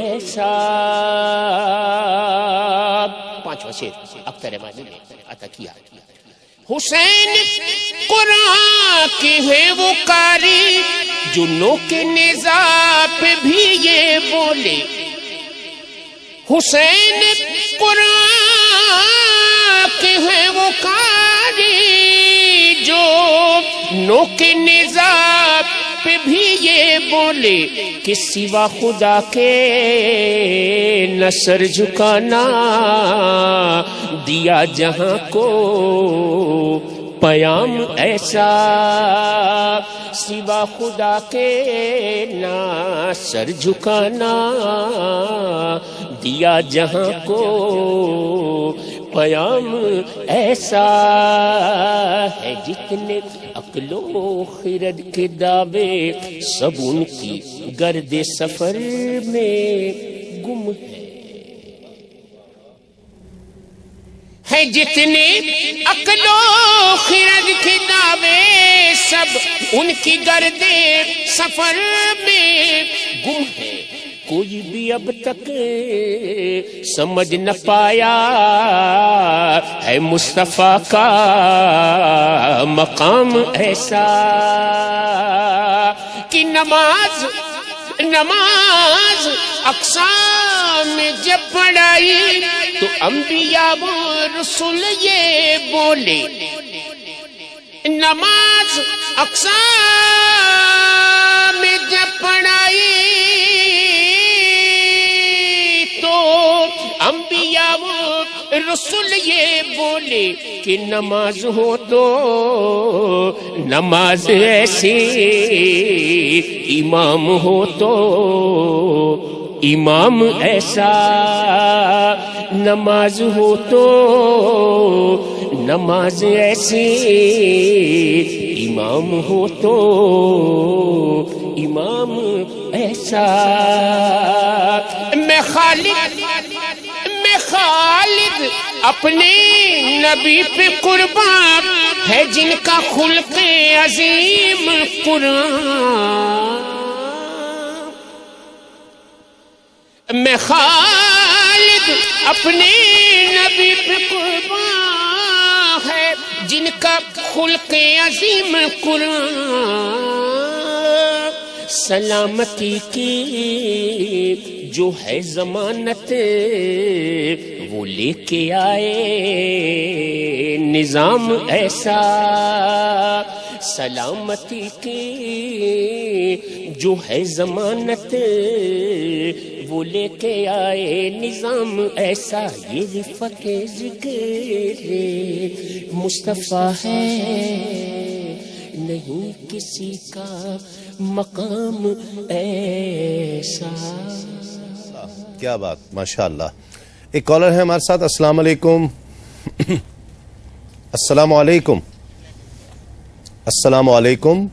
ایسا. پانچواں شعر اختر مانی نے عطا کیا. حسین قرآن کے ہیں وہ قاری جو نو کے نیزہ پہ بھی یہ بولے. حسین قرآن کے ہیں وہ قاری جو نو کے نیزہ پہ بھی یہ بولے کہ سوا خدا کے نہ سر جھکانا دیا جہاں کو پیام ایسا. سوا خدا کے نہ سر جھکانا دیا جہاں کو پیام ایسا ہے. جتنے عقل و خرد کے دعوے سب ان کی گرد سفر میں گم ہے. جتنے عقل و خرد کے دعوے سب ان کی گرد سفر میں گم ہے. کوئی بھی اب تک سمجھ نہ پایا ہے مصطفیٰ کا مقام ایسا کہ نماز اقصیٰ میں جب پڑھائی تو انبیاء و رسول یہ بولے. نماز اقصیٰ میں جب پڑھائی تو انبیاء و رسول یہ بولے کہ نماز ہو تو نماز ایسی امام ہو تو امام ایسا. نماز ہو تو نماز ایسی امام ہو تو امام ایسا. میں خالد اپنے نبی پہ قربان ہے جن کا خلق عظیم قرآن. میں خالد اپنے نبی پہ قربان ہے جن کا خلق عظیم قرآن. سلامتی کی جو ہے ضمانت وہ لے کے آئے نظام ایسا. سلامتی کی جو ہے ضمانت وہ لے کے آئے نظام ایسا. یہ رفت ذکر مصطفیٰ ہے نہیں کسی کا مقام ایسا. کیا بات، ماشاءاللہ. ایک کالر ہے ہمارے ساتھ. السلام علیکم. السلام علیکم. السلام علیکم.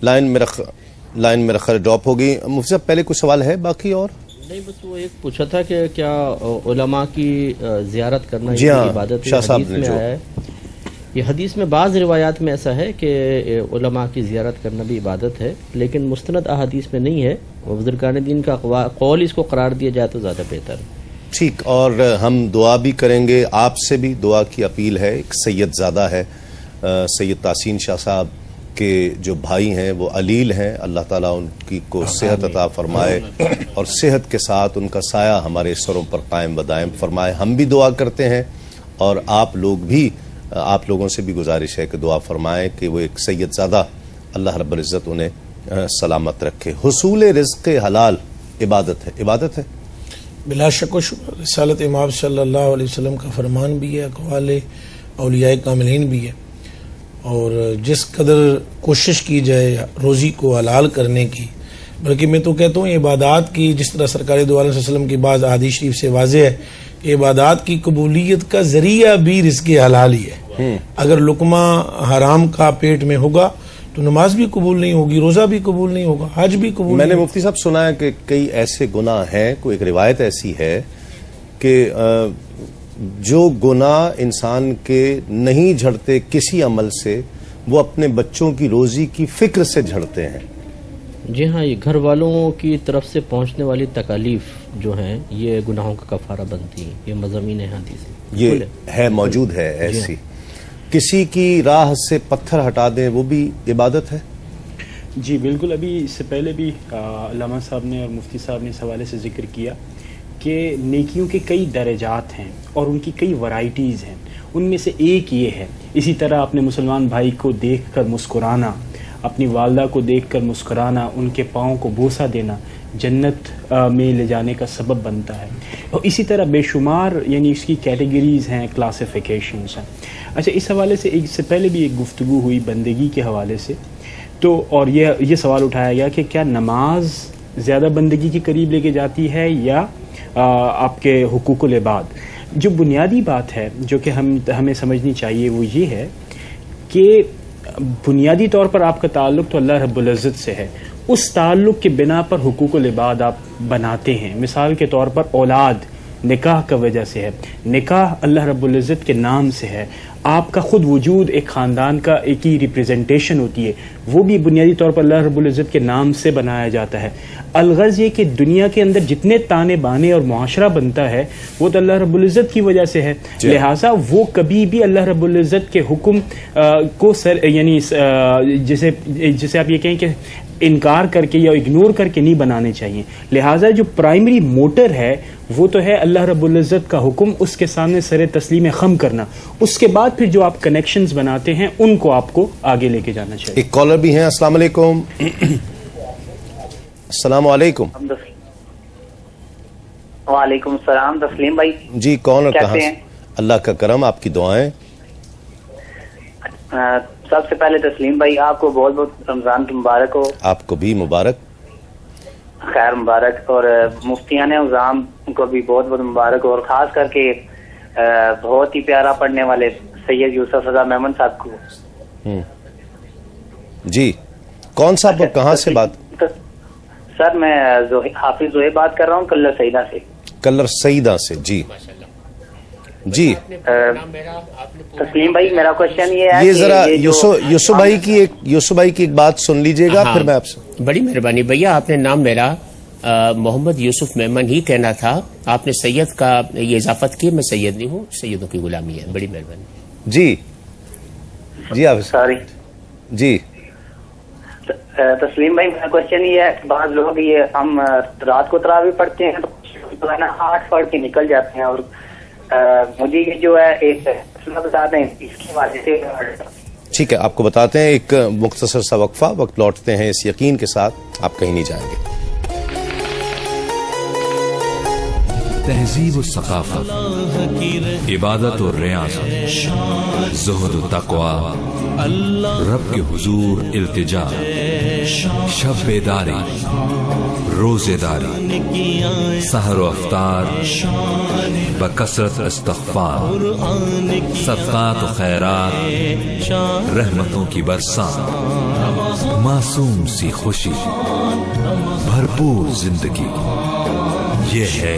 لائن میرا خیر ڈراپ ہوگی. مفتی صاحب پہلے کچھ سوال ہے باقی اور نہیں بس وہ ایک پوچھا تھا کہ کیا علماء کی زیارت کرنا جی ہاں عبادت ہے؟ شاہ صاحب حدیث نے میں جو آیا ہے، یہ حدیث میں بعض روایات میں ایسا ہے کہ علماء کی زیارت کرنا بھی عبادت ہے، لیکن مستند احادیث میں نہیں ہے، بزرگان دین کا قول اس کو قرار دیا جائے تو زیادہ بہتر ہے۔ ٹھیک، اور ہم دعا بھی کریں گے، آپ سے بھی دعا کی اپیل ہے۔ ایک سید زادہ ہے سید تحسین شاہ صاحب کے جو بھائی ہیں وہ علیل ہیں، اللہ تعالیٰ ان کی کو صحت عطا فرمائے اور صحت کے ساتھ ان کا سایہ ہمارے سروں پر قائم و دائم فرمائے۔ ہم بھی دعا کرتے ہیں اور آپ لوگوں سے بھی گزارش ہے کہ دعا فرمائیں کہ وہ ایک سید زادہ اللہ رب العزت انہیں سلامت رکھے۔ حصول رزق حلال عبادت ہے بلا شک و شبہ، رسالت امام صلی اللہ علیہ وسلم کا فرمان بھی ہے، اقوال اولیاء کاملین بھی ہے، اور جس قدر کوشش کی جائے روزی کو حلال کرنے کی، بلکہ میں تو کہتا ہوں عبادات کی، جس طرح سرکار دو عالم صلی اللہ علیہ وسلم کی بعض احادیث شریف سے واضح ہے کہ عبادات کی قبولیت کا ذریعہ بھی رزق حلال ہی ہے۔ اگر لقمہ حرام کا پیٹ میں ہوگا تو نماز بھی قبول نہیں ہوگی، روزہ بھی قبول نہیں ہوگا، حج بھی قبول میں نہیں نے مفتی صاحب سنا ہے کہ کئی ایسے گناہ ہیں، کوئی ایک روایت ایسی ہے کہ جو گناہ انسان کے نہیں جھڑتے کسی عمل سے، وہ اپنے بچوں کی روزی کی فکر سے جھڑتے ہیں۔ جی ہاں، یہ گھر والوں کی طرف سے پہنچنے والی تکالیف جو ہیں یہ گناہوں کا کفارہ بنتی ہیں، یہ مضامین حدیث یہ ہے، موجود ہے ایسی۔ کسی کی راہ سے پتھر ہٹا دیں وہ بھی عبادت ہے؟ جی بالکل، ابھی اس سے پہلے بھی علامہ صاحب نے اور مفتی صاحب نے اس حوالے سے ذکر کیا کہ نیکیوں کے کئی درجات ہیں اور ان کی کئی ورائٹیز ہیں، ان میں سے ایک یہ ہے۔ اسی طرح اپنے مسلمان بھائی کو دیکھ کر مسکرانا، اپنی والدہ کو دیکھ کر مسکرانا، ان کے پاؤں کو بوسہ دینا جنت میں لے جانے کا سبب بنتا ہے، اور اسی طرح بے شمار یعنی اس کی کیٹیگریز ہیں، کلاسیفیکیشنز ہیں۔ اچھا، اس حوالے سے اس سے پہلے بھی ایک گفتگو ہوئی بندگی کے حوالے سے، تو اور یہ سوال اٹھایا گیا کہ کیا نماز زیادہ بندگی کے قریب لے کے جاتی ہے یا آپ کے حقوق العباد؟ جو بنیادی بات ہے جو کہ ہمیں سمجھنی چاہیے وہ یہ ہے کہ بنیادی طور پر آپ کا تعلق تو اللہ رب العزت سے ہے، اس تعلق کے بنا پر حقوق العباد آپ بناتے ہیں۔ مثال کے طور پر اولاد نکاح کا وجہ سے ہے، نکاح اللہ رب العزت کے نام سے ہے، آپ کا خود وجود ایک خاندان کا ایک ہی ریپریزنٹیشن ہوتی ہے، وہ بھی بنیادی طور پر اللہ رب العزت کے نام سے بنایا جاتا ہے۔ الغرض یہ کہ دنیا کے اندر جتنے تانے بانے اور معاشرہ بنتا ہے وہ تو اللہ رب العزت کی وجہ سے ہے، لہٰذا وہ کبھی بھی اللہ رب العزت کے حکم کو یعنی جسے آپ یہ کہیں کہ انکار کر کے یا اگنور کر کے نہیں بنانے چاہیے۔ لہٰذا جو پرائمری موٹر ہے وہ تو ہے اللہ رب العزت کا حکم، اس کے سامنے سر تسلیم خم کرنا، اس کے بعد پھر جو آپ کنیکشنز بناتے ہیں ان کو آپ کو آگے لے کے جانا چاہیے۔ ایک کالر بھی ہیں، السلام علیکم۔ السلام علیکم۔ وعلیکم السلام، تسلیم بھائی جی، کون اور کہاں سے؟ اللہ کا کرم، آپ کی دعائیں۔ سب سے پہلے تسلیم بھائی آپ کو بہت بہت رمضان کی مبارک ہو۔ آپ کو بھی مبارک، خیر مبارک، اور مفتیان اعظام کو بھی بہت بہت مبارک ہو، اور خاص کر کے بہت ہی پیارا پڑھنے والے سید یوسف رضا میمن صاحب کو۔ جی، کون صاحب کہاں سے بات؟ سر میں حافظ زوہے بات کر رہا ہوں کلر سعیدہ سے۔ کلر سعیدہ سے، جی جی۔ تسلیم بھائی میرا کوشچن یہ ہے، یہ ذرا یوسف بھائی کی ایک بات سن لیجئے گا، پھر میں آپ سے۔ بڑی مہربانی بھیا، آپ نے نام میرا محمد یوسف میمن ہی کہنا تھا، آپ نے سید کا یہ اضافت کی، میں سید نہیں ہوں، سیدوں کی غلامی ہے، بڑی مہربانی۔ جی جی، آپ سوری جی۔ تسلیم بھائی میرا کوشچن یہ ہے، بعض لوگ یہ ہم رات کو تراویح پڑھتے ہیں تو 8 پڑھ کے نکل جاتے ہیں، اور مجھے یہ جو ہے ایک بتا دیں اس کی وجہ سے۔ ٹھیک ہے، آپ کو بتاتے ہیں، ایک مختصر سا وقفہ، وقت لوٹتے ہیں اس یقین کے ساتھ آپ کہیں نہیں جائیں گے۔ تہذیب و ثقافت، عبادت و ریاضت، زہد و تقوی، رب کے حضور التجا، شب بیداری، روزے داری، سحر و افطار، بکثرت استغفار، صدقات و خیرات، رحمتوں کی برساں، معصوم سی خوشی، بھرپور زندگی، یہ ہے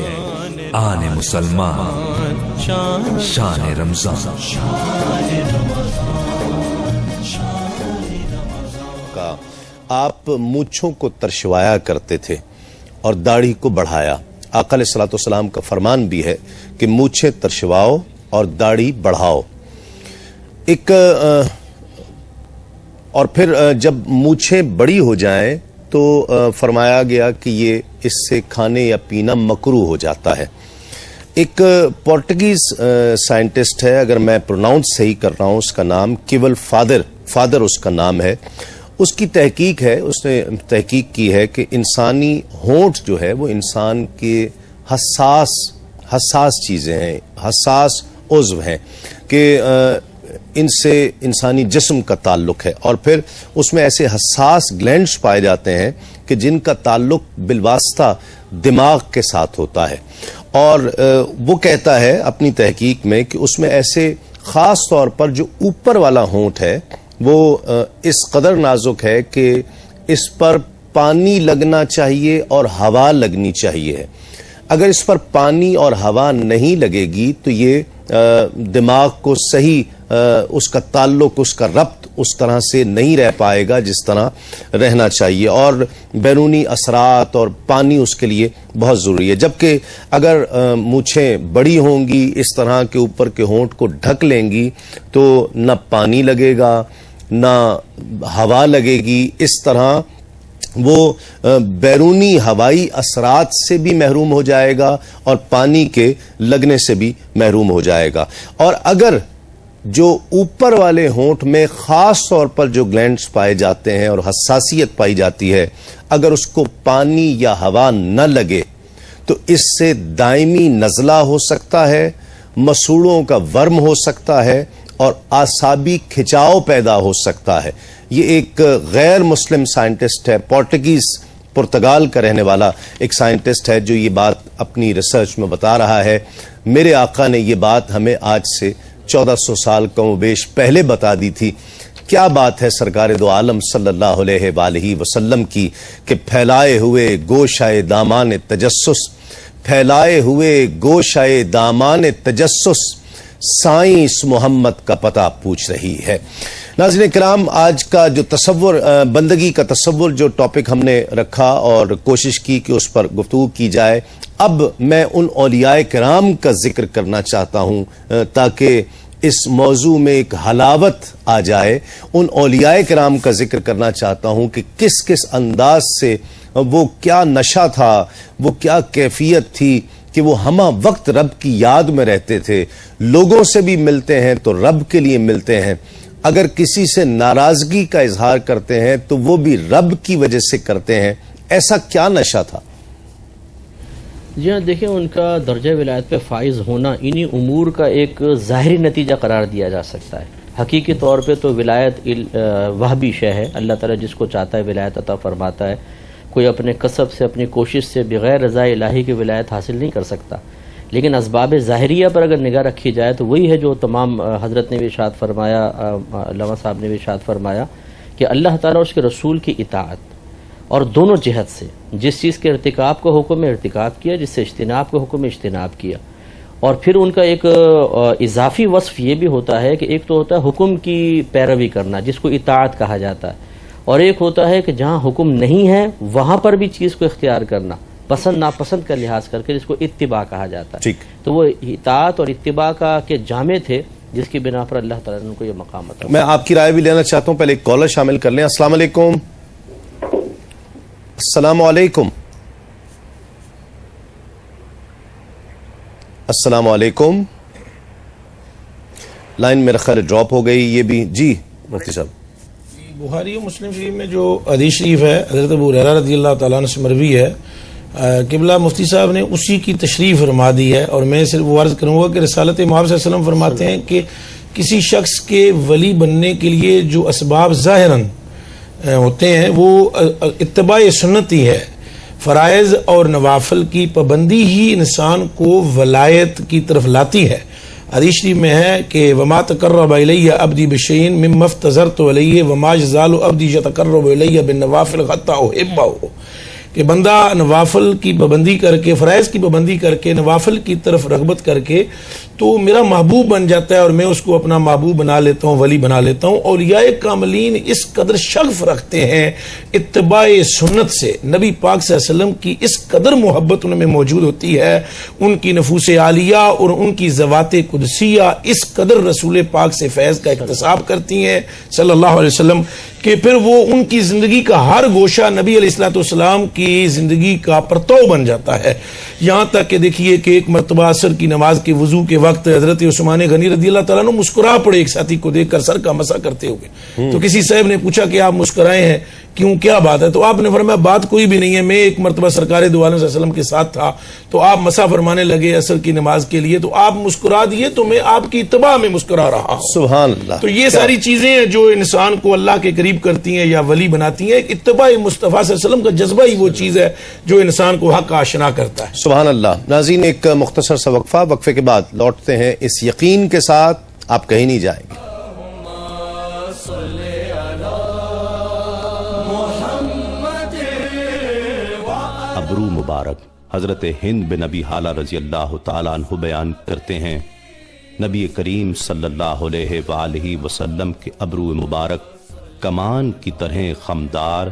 آن مسلمان شان رمضان کا آپ مونچھوں کو ترشوایا کرتے تھے اور داڑھی کو بڑھایا. آقا علیہ الصلوۃ والسلام کا فرمان بھی ہے کہ مونچھیں ترشواؤ اور داڑھی بڑھاؤ. اور پھر جب مونچھیں بڑی ہو جائیں تو فرمایا گیا کہ یہ اس سے کھانے یا پینا مکروہ ہو جاتا ہے. ایک پورٹگیز سائنٹسٹ ہے, اگر میں پروناؤنس صحیح کر رہا ہوں اس کا نام کیول فادر اس کا نام ہے. اس کی تحقیق ہے, اس نے تحقیق کی ہے کہ انسانی ہونٹ جو ہے وہ انسان کے حساس چیزیں ہیں, حساس عضو ہیں کہ ان سے انسانی جسم کا تعلق ہے. اور پھر اس میں ایسے حساس گلینڈز پائے جاتے ہیں کہ جن کا تعلق بالواسطہ دماغ کے ساتھ ہوتا ہے. اور وہ کہتا ہے اپنی تحقیق میں کہ اس میں ایسے خاص طور پر جو اوپر والا ہونٹ ہے وہ اس قدر نازک ہے کہ اس پر پانی لگنا چاہیے اور ہوا لگنی چاہیے. اگر اس پر پانی اور ہوا نہیں لگے گی تو یہ دماغ کو صحیح اس کا تعلق, اس کا ربط اس طرح سے نہیں رہ پائے گا جس طرح رہنا چاہیے. اور بیرونی اثرات اور پانی اس کے لیے بہت ضروری ہے. جبکہ اگر مونچھیں بڑی ہوں گی, اس طرح کے اوپر کے ہونٹ کو ڈھک لیں گی تو نہ پانی لگے گا نہ ہوا لگے گی. اس طرح وہ بیرونی ہوائی اثرات سے بھی محروم ہو جائے گا اور پانی کے لگنے سے بھی محروم ہو جائے گا. اور اگر جو اوپر والے ہونٹ میں خاص طور پر جو گلینڈز پائے جاتے ہیں اور حساسیت پائی جاتی ہے, اگر اس کو پانی یا ہوا نہ لگے تو اس سے دائمی نزلہ ہو سکتا ہے, مسوڑوں کا ورم ہو سکتا ہے اور اعصابی کھچاؤ پیدا ہو سکتا ہے. یہ ایک غیر مسلم سائنٹسٹ ہے, پرتگال کا رہنے والا ایک سائنٹسٹ ہے جو یہ بات اپنی ریسرچ میں بتا رہا ہے. میرے آقا نے یہ بات ہمیں آج سے 1400 سال کم و بیش پہلے بتا دی تھی. کیا بات ہے سرکار دو عالم صلی اللہ علیہ وآلہ وسلم کی کہ پھیلائے ہوئے گوشائے دامان تجسس, پھیلائے ہوئے گوشائے دامان تجسس سائنس محمد کا پتہ پوچھ رہی ہے. ناظرین کرام, آج کا جو تصور, بندگی کا تصور جو ٹاپک ہم نے رکھا اور کوشش کی کہ اس پر گفتگو کی جائے, اب میں ان اولیاء کرام کا ذکر کرنا چاہتا ہوں تاکہ اس موضوع میں ایک حلاوت آ جائے. ان اولیاء کرام کا ذکر کرنا چاہتا ہوں کہ کس کس انداز سے وہ, کیا نشہ تھا, وہ کیا کیفیت تھی کہ وہ ہمہ وقت رب کی یاد میں رہتے تھے. لوگوں سے بھی ملتے ہیں تو رب کے لیے ملتے ہیں, اگر کسی سے ناراضگی کا اظہار کرتے ہیں تو وہ بھی رب کی وجہ سے کرتے ہیں. ایسا کیا نشہ تھا؟ جی ہاں, دیکھیں ان کا درجہ ولایت پہ فائز ہونا انہی امور کا ایک ظاہری نتیجہ قرار دیا جا سکتا ہے. حقیقی طور پہ تو ولایت وہبی شے ہے, اللہ تعالیٰ جس کو چاہتا ہے ولایت عطا فرماتا ہے. کوئی اپنے کسب سے, اپنی کوشش سے بغیر رضا الہی کی ولایت حاصل نہیں کر سکتا. لیکن اسباب ظاہریہ پر اگر نگاہ رکھی جائے تو وہی ہے جو تمام حضرت نے بھی ارشاد فرمایا, علامہ صاحب نے بھی ارشاد فرمایا کہ اللہ تعالیٰ اور اس کے رسول کی اطاعت, اور دونوں جہت سے جس چیز کے ارتکاب کو حکم میں ارتکاب کیا, جس سے اجتناب کو حکم میں اجتناب کیا. اور پھر ان کا ایک اضافی وصف یہ بھی ہوتا ہے کہ ایک تو ہوتا ہے حکم کی پیروی کرنا جس کو اطاعت کہا جاتا ہے, اور ایک ہوتا ہے کہ جہاں حکم نہیں ہے وہاں پر بھی چیز کو اختیار کرنا پسند ناپسند کا لحاظ کر کے, جس کو اتباع کہا جاتا ہے. تو وہ اطاعت اور اتباع کا کے جامع تھے جس کی بنا پر اللہ تعالیٰ نے ان کو یہ مقام عطا. میں آپ کی رائے بھی لینا چاہتا ہوں, پہلے ایک کالر شامل کر لیں. السلام علیکم. السلام علیکم. السلام علیکم. لائن میرا خیر ڈراپ ہو گئی یہ بھی. جی مفتی صاحب. بخاری و مسلم شریف میں جو حدیث شریف ہے حضرت ابو ہریرہ رضی اللہ تعالیٰ عنہ سے مروی ہے, قبلہ مفتی صاحب نے اسی کی تشریح فرما دی ہے. اور میں صرف عرض کروں گا کہ رسالت محمد صلی اللہ علیہ وسلم فرماتے ہیں کہ کسی شخص کے ولی بننے کے لیے جو اسباب ظاہراً ہوتے ہیں وہ اتباع سنت ہی ہے. فرائض اور نوافل کی پابندی ہی انسان کو ولایت کی طرف لاتی ہے. حدیث شریف میں ہے کہ وما تقرب الی عبدی بشیء مما افترضت علیہ وما یزال عبدی یتقرب الی بالنوافل حتی احبہ, کہ بندہ نوافل کی پابندی کر کے، فرائض کی پابندی کر کے نوافل کی طرف رغبت کر کے تو میرا محبوب بن جاتا ہے اور میں اس کو اپنا محبوب بنا لیتا ہوں، ولی بنا لیتا ہوں. اولیاء کاملین اس قدر شغف رکھتے ہیں اتباع سنت سے، نبی پاک صلی اللہ علیہ وسلم کی اس قدر محبت ان میں موجود ہوتی ہے، ان کی نفوس عالیہ اور ان کی ذوات قدسیہ اس قدر رسول پاک سے فیض کا اکتساب کرتی ہیں صلی اللہ علیہ وسلم کہ پھر وہ ان کی زندگی کا ہر گوشہ نبی علیہ الصلوۃ والسلام کی زندگی کا پرتو بن جاتا ہے. یہاں تک کہ دیکھیے کہ ایک مرتبہ عصر کی نماز کے وضو کے وقت حضرت عثمان غنی رضی اللہ تعالیٰ عنہ مسکرا پڑے ایک ساتھی کو دیکھ کر سر کا مسح کرتے ہوئے. تو کسی صاحب نے پوچھا کہ آپ مسکرائے ہیں کیوں، کیا بات ہے؟ تو آپ نے فرمایا بات کوئی بھی نہیں ہے، میں ایک مرتبہ سرکار دو عالم صلی اللہ علیہ وسلم کے ساتھ تھا تو آپ مسح فرمانے لگے عصر کی نماز کے لیے تو آپ مسکرا دیے تو میں آپ کی اتباع میں مسکرا رہا ہوں. سبحان اللہ. تو یہ ساری چیزیں ہیں جو انسان کو اللہ کے قریب کرتی ہیں یا ولی بناتی ہیں. اتباع مصطفیٰ صلی اللہ علیہ وسلم کا جذبہ ہی وہ چیز ہے جو انسان کو حق آشنا کرتا ہے. سبحان اللہ. ناظرین ایک مختصر سا وقفہ، وقفے کے بعد لوٹتے ہیں اس یقین کے ساتھ آپ کہیں نہیں جائیں گے. ابرو مبارک حضرت ہند بن ابی حالہ رضی اللہ تعالیٰ عنہ بیان کرتے ہیں نبی کریم صلی اللہ علیہ وآلہ وسلم کے ابرو مبارک کمان کی طرح خمدار،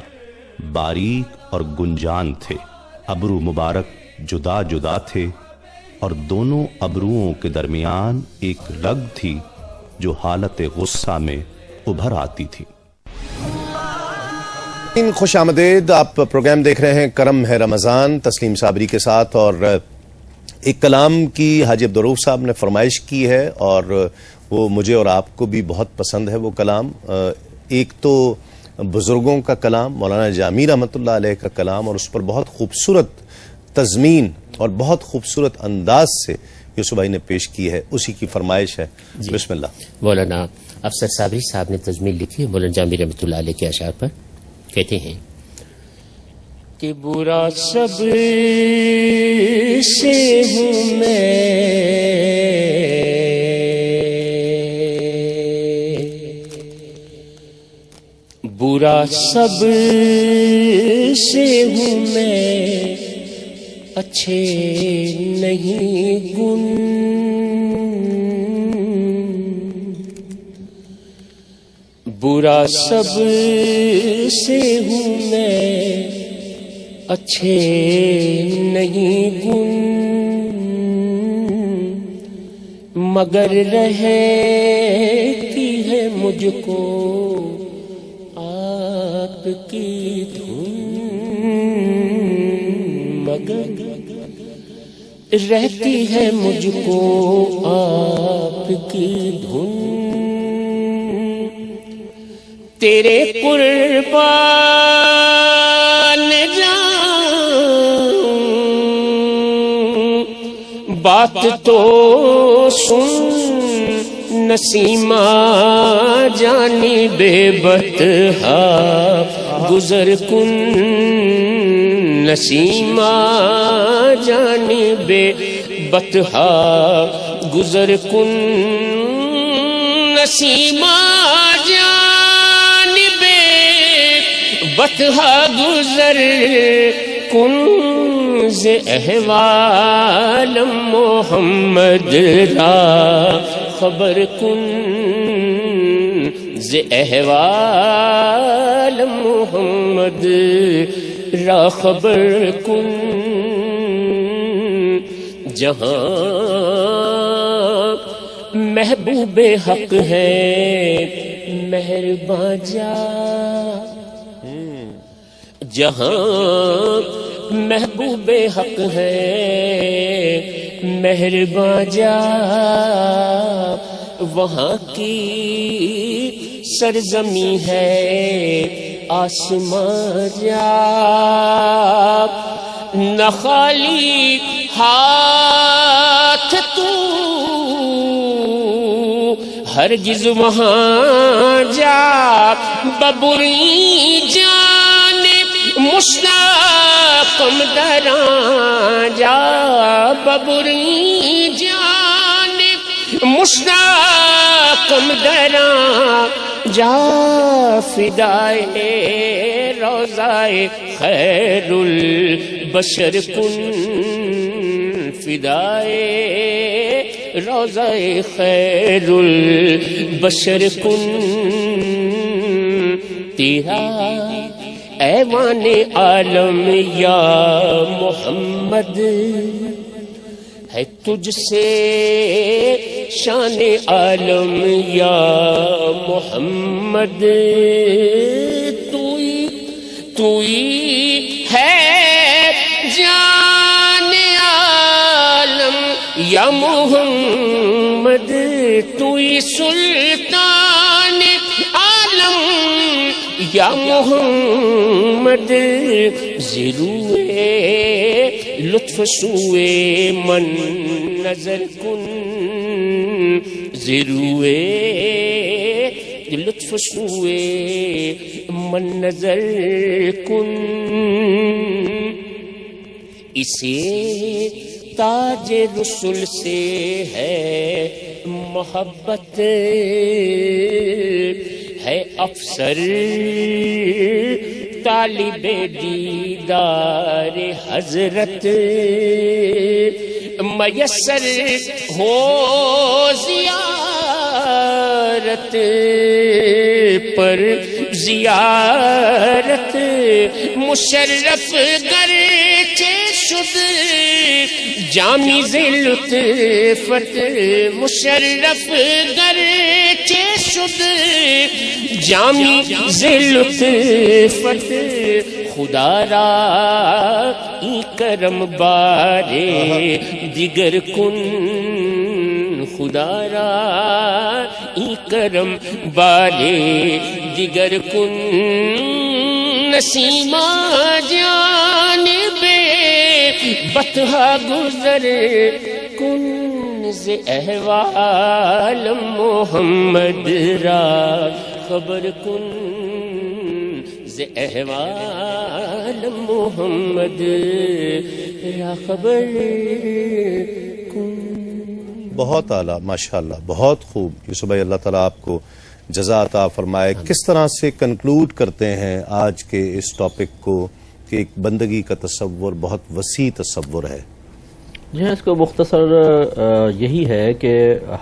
باریک اور گنجان تھے. ابرو مبارک جدا جدا تھے اور دونوں ابروؤں کے درمیان ایک رگ تھی جو حالت غصہ میں ابھر آتی تھی. خوش آمدید. آپ پروگرام دیکھ رہے ہیں کرم ہے رمضان تسلیم صابری کے ساتھ، اور ایک کلام کی حاجی عبدالرؤوف صاحب نے فرمائش کی ہے اور وہ مجھے اور آپ کو بھی بہت پسند ہے. وہ کلام ایک تو بزرگوں کا کلام، مولانا جامی رحمۃ اللہ علیہ کا کلام، اور اس پر بہت خوبصورت تضمین اور بہت خوبصورت انداز سے یوسف بھائی نے پیش کی ہے، اسی کی فرمائش ہے. بسم اللہ. مولانا افسر صابری صاحب نے تضمین لکھی ہے مولانا جامی رحمۃ اللہ علیہ کے اشعار پر. کہتے ہیں کہ برا سب سے ہوں میں، برا سب سے ہوں میں، اچھے نہیں گن، برا سب سے ہوں میں، اچھے نہیں گن، مگر رہتی ہے مجھ کو آپ کی دھن، مگر رہتی ہے مجھ کو آپ کی دھن، تیرے قربان جان بات تو سن، نسیمہ جانی بے بطحا گزر کن، نسیمہ جانی بے بطحا گزر کن، نسیمہ بطحا گزر کن، ز احوال محمد را خبر کن، ز احوال محمد را خبر کن، جہاں محبوب حق ہے مہرباں جا، جہاں محبوب حق ہے مہرباں جا، وہاں کی سرزمی ہے آسمان جا، نہ خالی ہاتھ تو ہرگز وہاں جا، ببری جان مشتاقم دراں جا، ببری جان مشتاقم دراں جا فدائے روضائے خیر البشر کن فدائے روضائے خیر البشر کن تیرا ایوان عالم یا محمد ہے تجھ سے شان عالم یا محمد تو ہی ہے جان عالم یا محمد تو ہی سلطان عالم یا محمد زروئے لطف سوئے من نظر کن زروئے لطف سوئے من نظر کن اسے تاج رسول سے ہے محبت ہے افسر طالب دیدار حضرت میسر ہو زیارت پر زیارت مشرف گرچہ شد جامی لطفت مشرف گرچہ شد جامی لطفت خدا را ای کرم بارے دیگر کن خدا را ای کرم بارے دیگر کن نسیمہ جانب بطحا گزر کن ز احوال محمد را خبر کن ز احوال محمد را خبر کن. بہت اعلیٰ ماشاءاللہ، بہت خوب یوسف بھائی، اللہ تعالیٰ آپ کو جزا عطا فرمائے. کس طرح سے کنکلوڈ کرتے ہیں آج کے اس ٹاپک کو کہ ایک بندگی کا تصور بہت وسیع تصور ہے؟ جی ہاں، اس کو مختصر یہی ہے کہ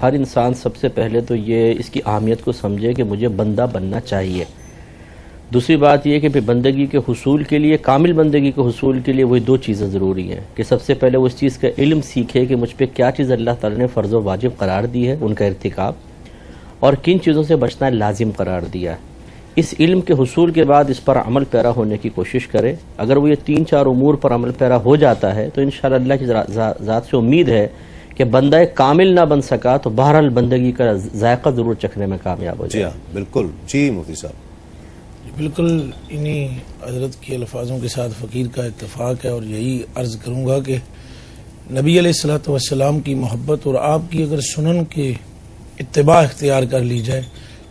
ہر انسان سب سے پہلے تو یہ اس کی اہمیت کو سمجھے کہ مجھے بندہ بننا چاہیے. دوسری بات یہ کہ بندگی کے حصول کے لیے، کامل بندگی کے حصول کے لیے وہی دو چیزیں ضروری ہیں کہ سب سے پہلے وہ اس چیز کا علم سیکھے کہ مجھ پہ کیا چیز اللہ تعالیٰ نے فرض و واجب قرار دی ہے، ان کا ارتکاب، اور کن چیزوں سے بچنا لازم قرار دیا ہے. اس علم کے حصول کے بعد اس پر عمل پیرا ہونے کی کوشش کرے. اگر وہ یہ 3-4 امور پر عمل پیرا ہو جاتا ہے تو انشاءاللہ اللہ کی ذات سے امید ہے کہ بندہ کامل نہ بن سکا تو بہرحال بندگی کا ذائقہ ضرور چکھنے میں کامیاب ہو جائے. جی ہاں بالکل. جی مفتی صاحب، بالکل انہی حضرت کے الفاظوں کے ساتھ فقیر کا اتفاق ہے، اور یہی عرض کروں گا کہ نبی علیہ الصلوۃ والسلام کی محبت اور آپ کی اگر سنن کے اتباع اختیار کر لی جائے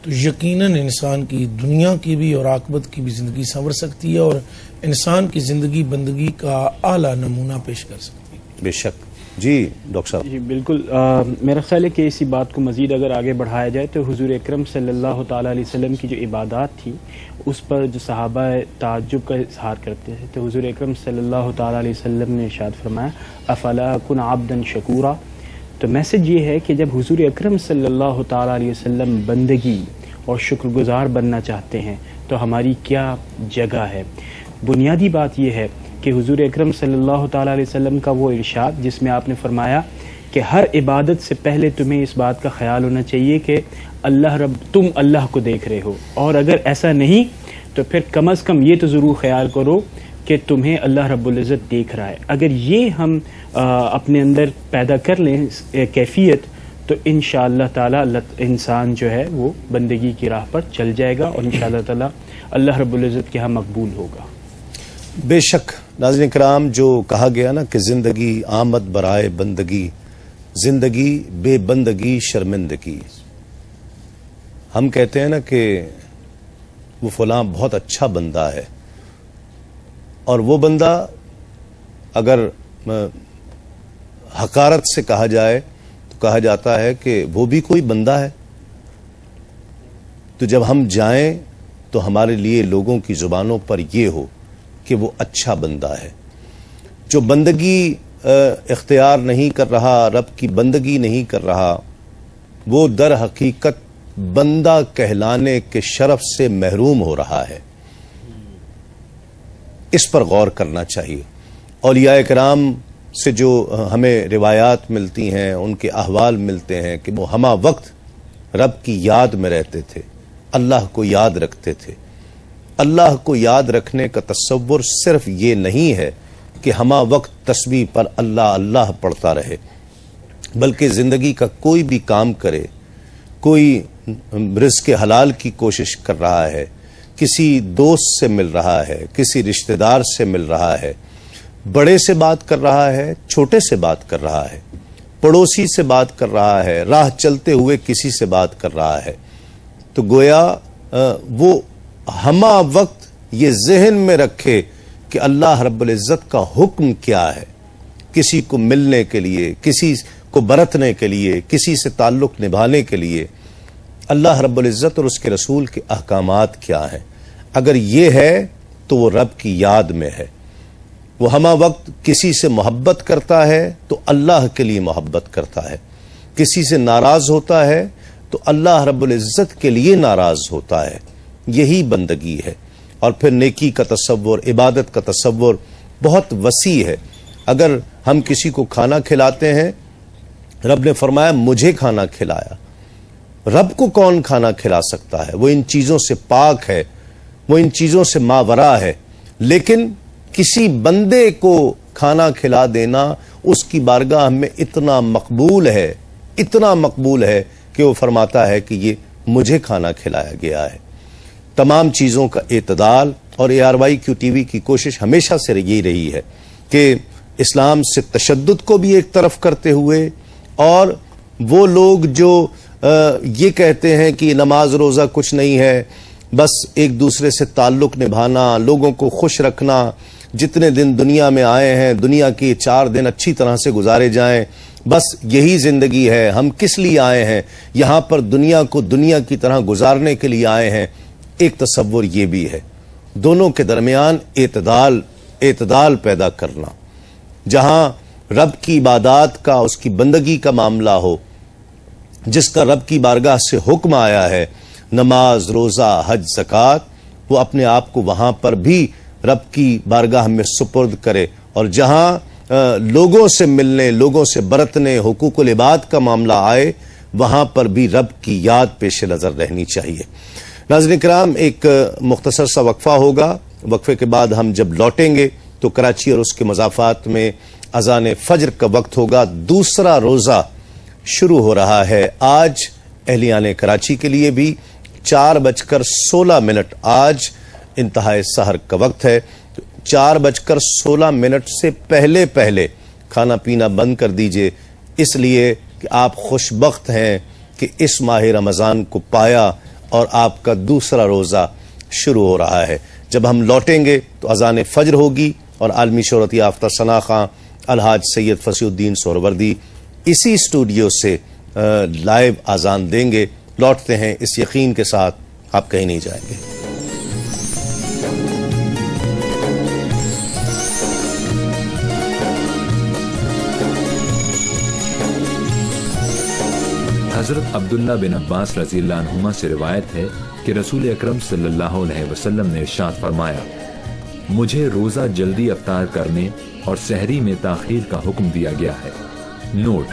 تو یقیناً انسان کی دنیا کی بھی اور عاقبت کی بھی زندگی سنور سکتی ہے، اور انسان کی زندگی بندگی کا اعلیٰ نمونہ پیش کر سکتی ہے. بے شک. جی ڈاکٹر صاحب. جی بالکل، میرا خیال ہے کہ اسی بات کو مزید اگر آگے بڑھایا جائے تو حضور اکرم صلی اللہ تعالیٰ علیہ وسلم کی جو عبادات تھی اس پر جو صحابہ تعجب کا اظہار کرتے تھے تو حضور اکرم صلی اللہ تعالیٰ علیہ وسلم نے ارشاد فرمایا افلا اکن عبدا شکورا. تو میسج یہ ہے کہ جب حضور اکرم صلی اللہ تعالیٰ علیہ وسلم بندگی اور شکر گزار بننا چاہتے ہیں تو ہماری کیا جگہ ہے. بنیادی بات یہ ہے کہ حضور اکرم صلی اللہ تعالیٰ علیہ وسلم کا وہ ارشاد جس میں آپ نے فرمایا کہ ہر عبادت سے پہلے تمہیں اس بات کا خیال ہونا چاہیے کہ تم اللہ کو دیکھ رہے ہو، اور اگر ایسا نہیں تو پھر کم از کم یہ تو ضرور خیال کرو کہ تمہیں اللہ رب العزت دیکھ رہا ہے. اگر یہ ہم اپنے اندر پیدا کر لیں کیفیت تو انشاءاللہ تعالی انسان جو ہے وہ بندگی کی راہ پر چل جائے گا اور انشاءاللہ تعالی اللہ رب العزت کے ہاں مقبول ہوگا. بے شک. ناظرین کرام، جو کہا گیا نا کہ زندگی آمد برائے بندگی، زندگی بے بندگی شرمندگی. ہم کہتے ہیں نا کہ وہ فلاں بہت اچھا بندہ ہے، اور وہ بندہ اگر حقارت سے کہا جائے تو کہا جاتا ہے کہ وہ بھی کوئی بندہ ہے. تو جب ہم جائیں تو ہمارے لیے لوگوں کی زبانوں پر یہ ہو کہ وہ اچھا بندہ ہے. جو بندگی اختیار نہیں کر رہا، رب کی بندگی نہیں کر رہا، وہ در حقیقت بندہ کہلانے کے شرف سے محروم ہو رہا ہے. اس پر غور کرنا چاہیے. اولیاء کرام سے جو ہمیں روایات ملتی ہیں، ان کے احوال ملتے ہیں کہ وہ ہمہ وقت رب کی یاد میں رہتے تھے، اللہ کو یاد رکھتے تھے. اللہ کو یاد رکھنے کا تصور صرف یہ نہیں ہے کہ ہمہ وقت تسبیح پر اللہ اللہ پڑھتا رہے، بلکہ زندگی کا کوئی بھی کام کرے، کوئی رزق حلال کی کوشش کر رہا ہے، کسی دوست سے مل رہا ہے، کسی رشتہ دار سے مل رہا ہے، بڑے سے بات کر رہا ہے، چھوٹے سے بات کر رہا ہے، پڑوسی سے بات کر رہا ہے، راہ چلتے ہوئے کسی سے بات کر رہا ہے، تو گویا وہ ہمہ وقت یہ ذہن میں رکھے کہ اللہ رب العزت کا حکم کیا ہے، کسی کو ملنے کے لیے، کسی کو برتنے کے لیے، کسی سے تعلق نبھانے کے لیے اللہ رب العزت اور اس کے رسول کے احکامات کیا ہیں. اگر یہ ہے تو وہ رب کی یاد میں ہے. وہ ہمہ وقت کسی سے محبت کرتا ہے تو اللہ کے لیے محبت کرتا ہے، کسی سے ناراض ہوتا ہے تو اللہ رب العزت کے لیے ناراض ہوتا ہے. یہی بندگی ہے. اور پھر نیکی کا تصور، عبادت کا تصور بہت وسیع ہے. اگر ہم کسی کو کھانا کھلاتے ہیں، رب نے فرمایا مجھے کھانا کھلایا. رب کو کون کھانا کھلا سکتا ہے؟ وہ ان چیزوں سے پاک ہے، وہ ان چیزوں سے ماورا ہے. لیکن کسی بندے کو کھانا کھلا دینا اس کی بارگاہ میں اتنا مقبول ہے، اتنا مقبول ہے کہ وہ فرماتا ہے کہ یہ مجھے کھانا کھلایا گیا ہے. تمام چیزوں کا اعتدال. اور ARYQ-TV کی کوشش ہمیشہ سے یہی رہی ہے کہ اسلام سے تشدد کو بھی ایک طرف کرتے ہوئے، اور وہ لوگ جو یہ کہتے ہیں کہ نماز روزہ کچھ نہیں ہے، بس ایک دوسرے سے تعلق نبھانا، لوگوں کو خوش رکھنا، جتنے دن دنیا میں آئے ہیں دنیا کے 4 دن اچھی طرح سے گزارے جائیں، بس یہی زندگی ہے، ہم کس لیے آئے ہیں، یہاں پر دنیا کو دنیا کی طرح گزارنے کے لیے آئے ہیں. ایک تصور یہ بھی ہے. دونوں کے درمیان اعتدال پیدا کرنا. جہاں رب کی عبادات کا، اس کی بندگی کا معاملہ ہو، جس کا رب کی بارگاہ سے حکم آیا ہے، نماز، روزہ، حج، زکوٰۃ، وہ اپنے آپ کو وہاں پر بھی رب کی بارگاہ میں سپرد کرے. اور جہاں لوگوں سے ملنے، لوگوں سے برتنے، حقوق العباد کا معاملہ آئے، وہاں پر بھی رب کی یاد پیش نظر رہنی چاہیے. ناظرین کرام، ایک مختصر سا وقفہ ہوگا. وقفے کے بعد ہم جب لوٹیں گے تو کراچی اور اس کے مضافات میں اذان فجر کا وقت ہوگا. دوسرا روزہ شروع ہو رہا ہے آج اہلیان کراچی کے لیے بھی. 4:16 آج انتہائے سحر کا وقت ہے. 4:16 سے پہلے کھانا پینا بند کر دیجئے، اس لیے کہ آپ خوشبخت ہیں کہ اس ماہ رمضان کو پایا اور آپ کا دوسرا روزہ شروع ہو رہا ہے. جب ہم لوٹیں گے تو اذان فجر ہوگی اور عالمی شہرت یافتہ ثنا خان الحاج سید فصیح الدین سہروردی اسی اسٹوڈیو سے لائیو اذان دیں گے. لوٹتے ہیں اس یقین کے ساتھ آپ کہیں نہیں جائیں گے. حضرت عبداللہ بن عباس رضی اللہ عنہما سے روایت ہے کہ رسول اکرم صلی اللہ علیہ وسلم نے ارشاد فرمایا، مجھے روزہ جلدی افطار کرنے اور سحری میں تاخیر کا حکم دیا گیا ہے. نوٹ: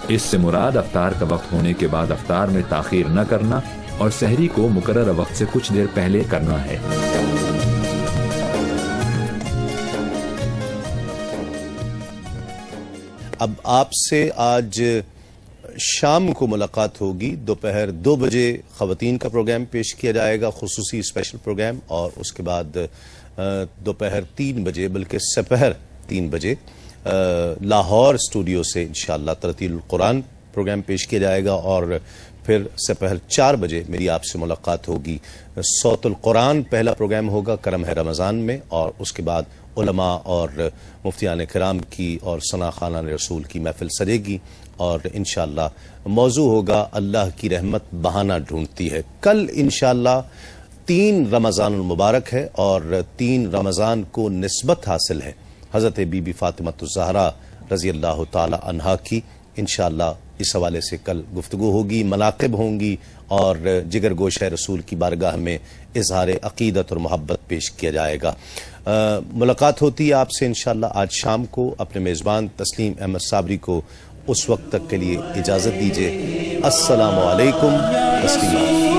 اس سے مراد افطار کا وقت ہونے کے بعد افطار میں تاخیر نہ کرنا اور سحری کو مقررہ وقت سے کچھ دیر پہلے کرنا ہے. اب آپ سے آج شام کو ملاقات ہوگی. دوپہر 2 بجے خواتین کا پروگرام پیش کیا جائے گا، خصوصی اسپیشل پروگرام، اور اس کے بعد دوپہر 3 بجے بلکہ سپہر 3 بجے لاہور اسٹوڈیو سے انشاءاللہ ترتیل القرآن پروگرام پیش کیا جائے گا. اور پھر سپہر 4 بجے میری آپ سے ملاقات ہوگی. صوت القرآن پہلا پروگرام ہوگا کرم ہے رمضان میں، اور اس کے بعد علماء اور مفتیان کرام کی اور ثنا خانان رسول کی محفل سجے گی، اور انشاءاللہ موضوع ہوگا اللہ کی رحمت بہانہ ڈھونڈتی ہے. کل انشاءاللہ 3 رمضان المبارک ہے، اور 3 رمضان کو نسبت حاصل ہے حضرت بی بی فاطمۃ الزہرا رضی اللہ تعالی عنہا کی. انشاءاللہ اس حوالے سے کل گفتگو ہوگی، مناقب ہوں گی، اور جگر گوشہ رسول کی بارگاہ میں اظہار عقیدت اور محبت پیش کیا جائے گا. ملاقات ہوتی ہے آپ سے انشاءاللہ آج شام کو. اپنے میزبان تسلیم احمد صابری کو اس وقت تک کے لیے اجازت دیجیے. السلام علیکم. تسلیمات.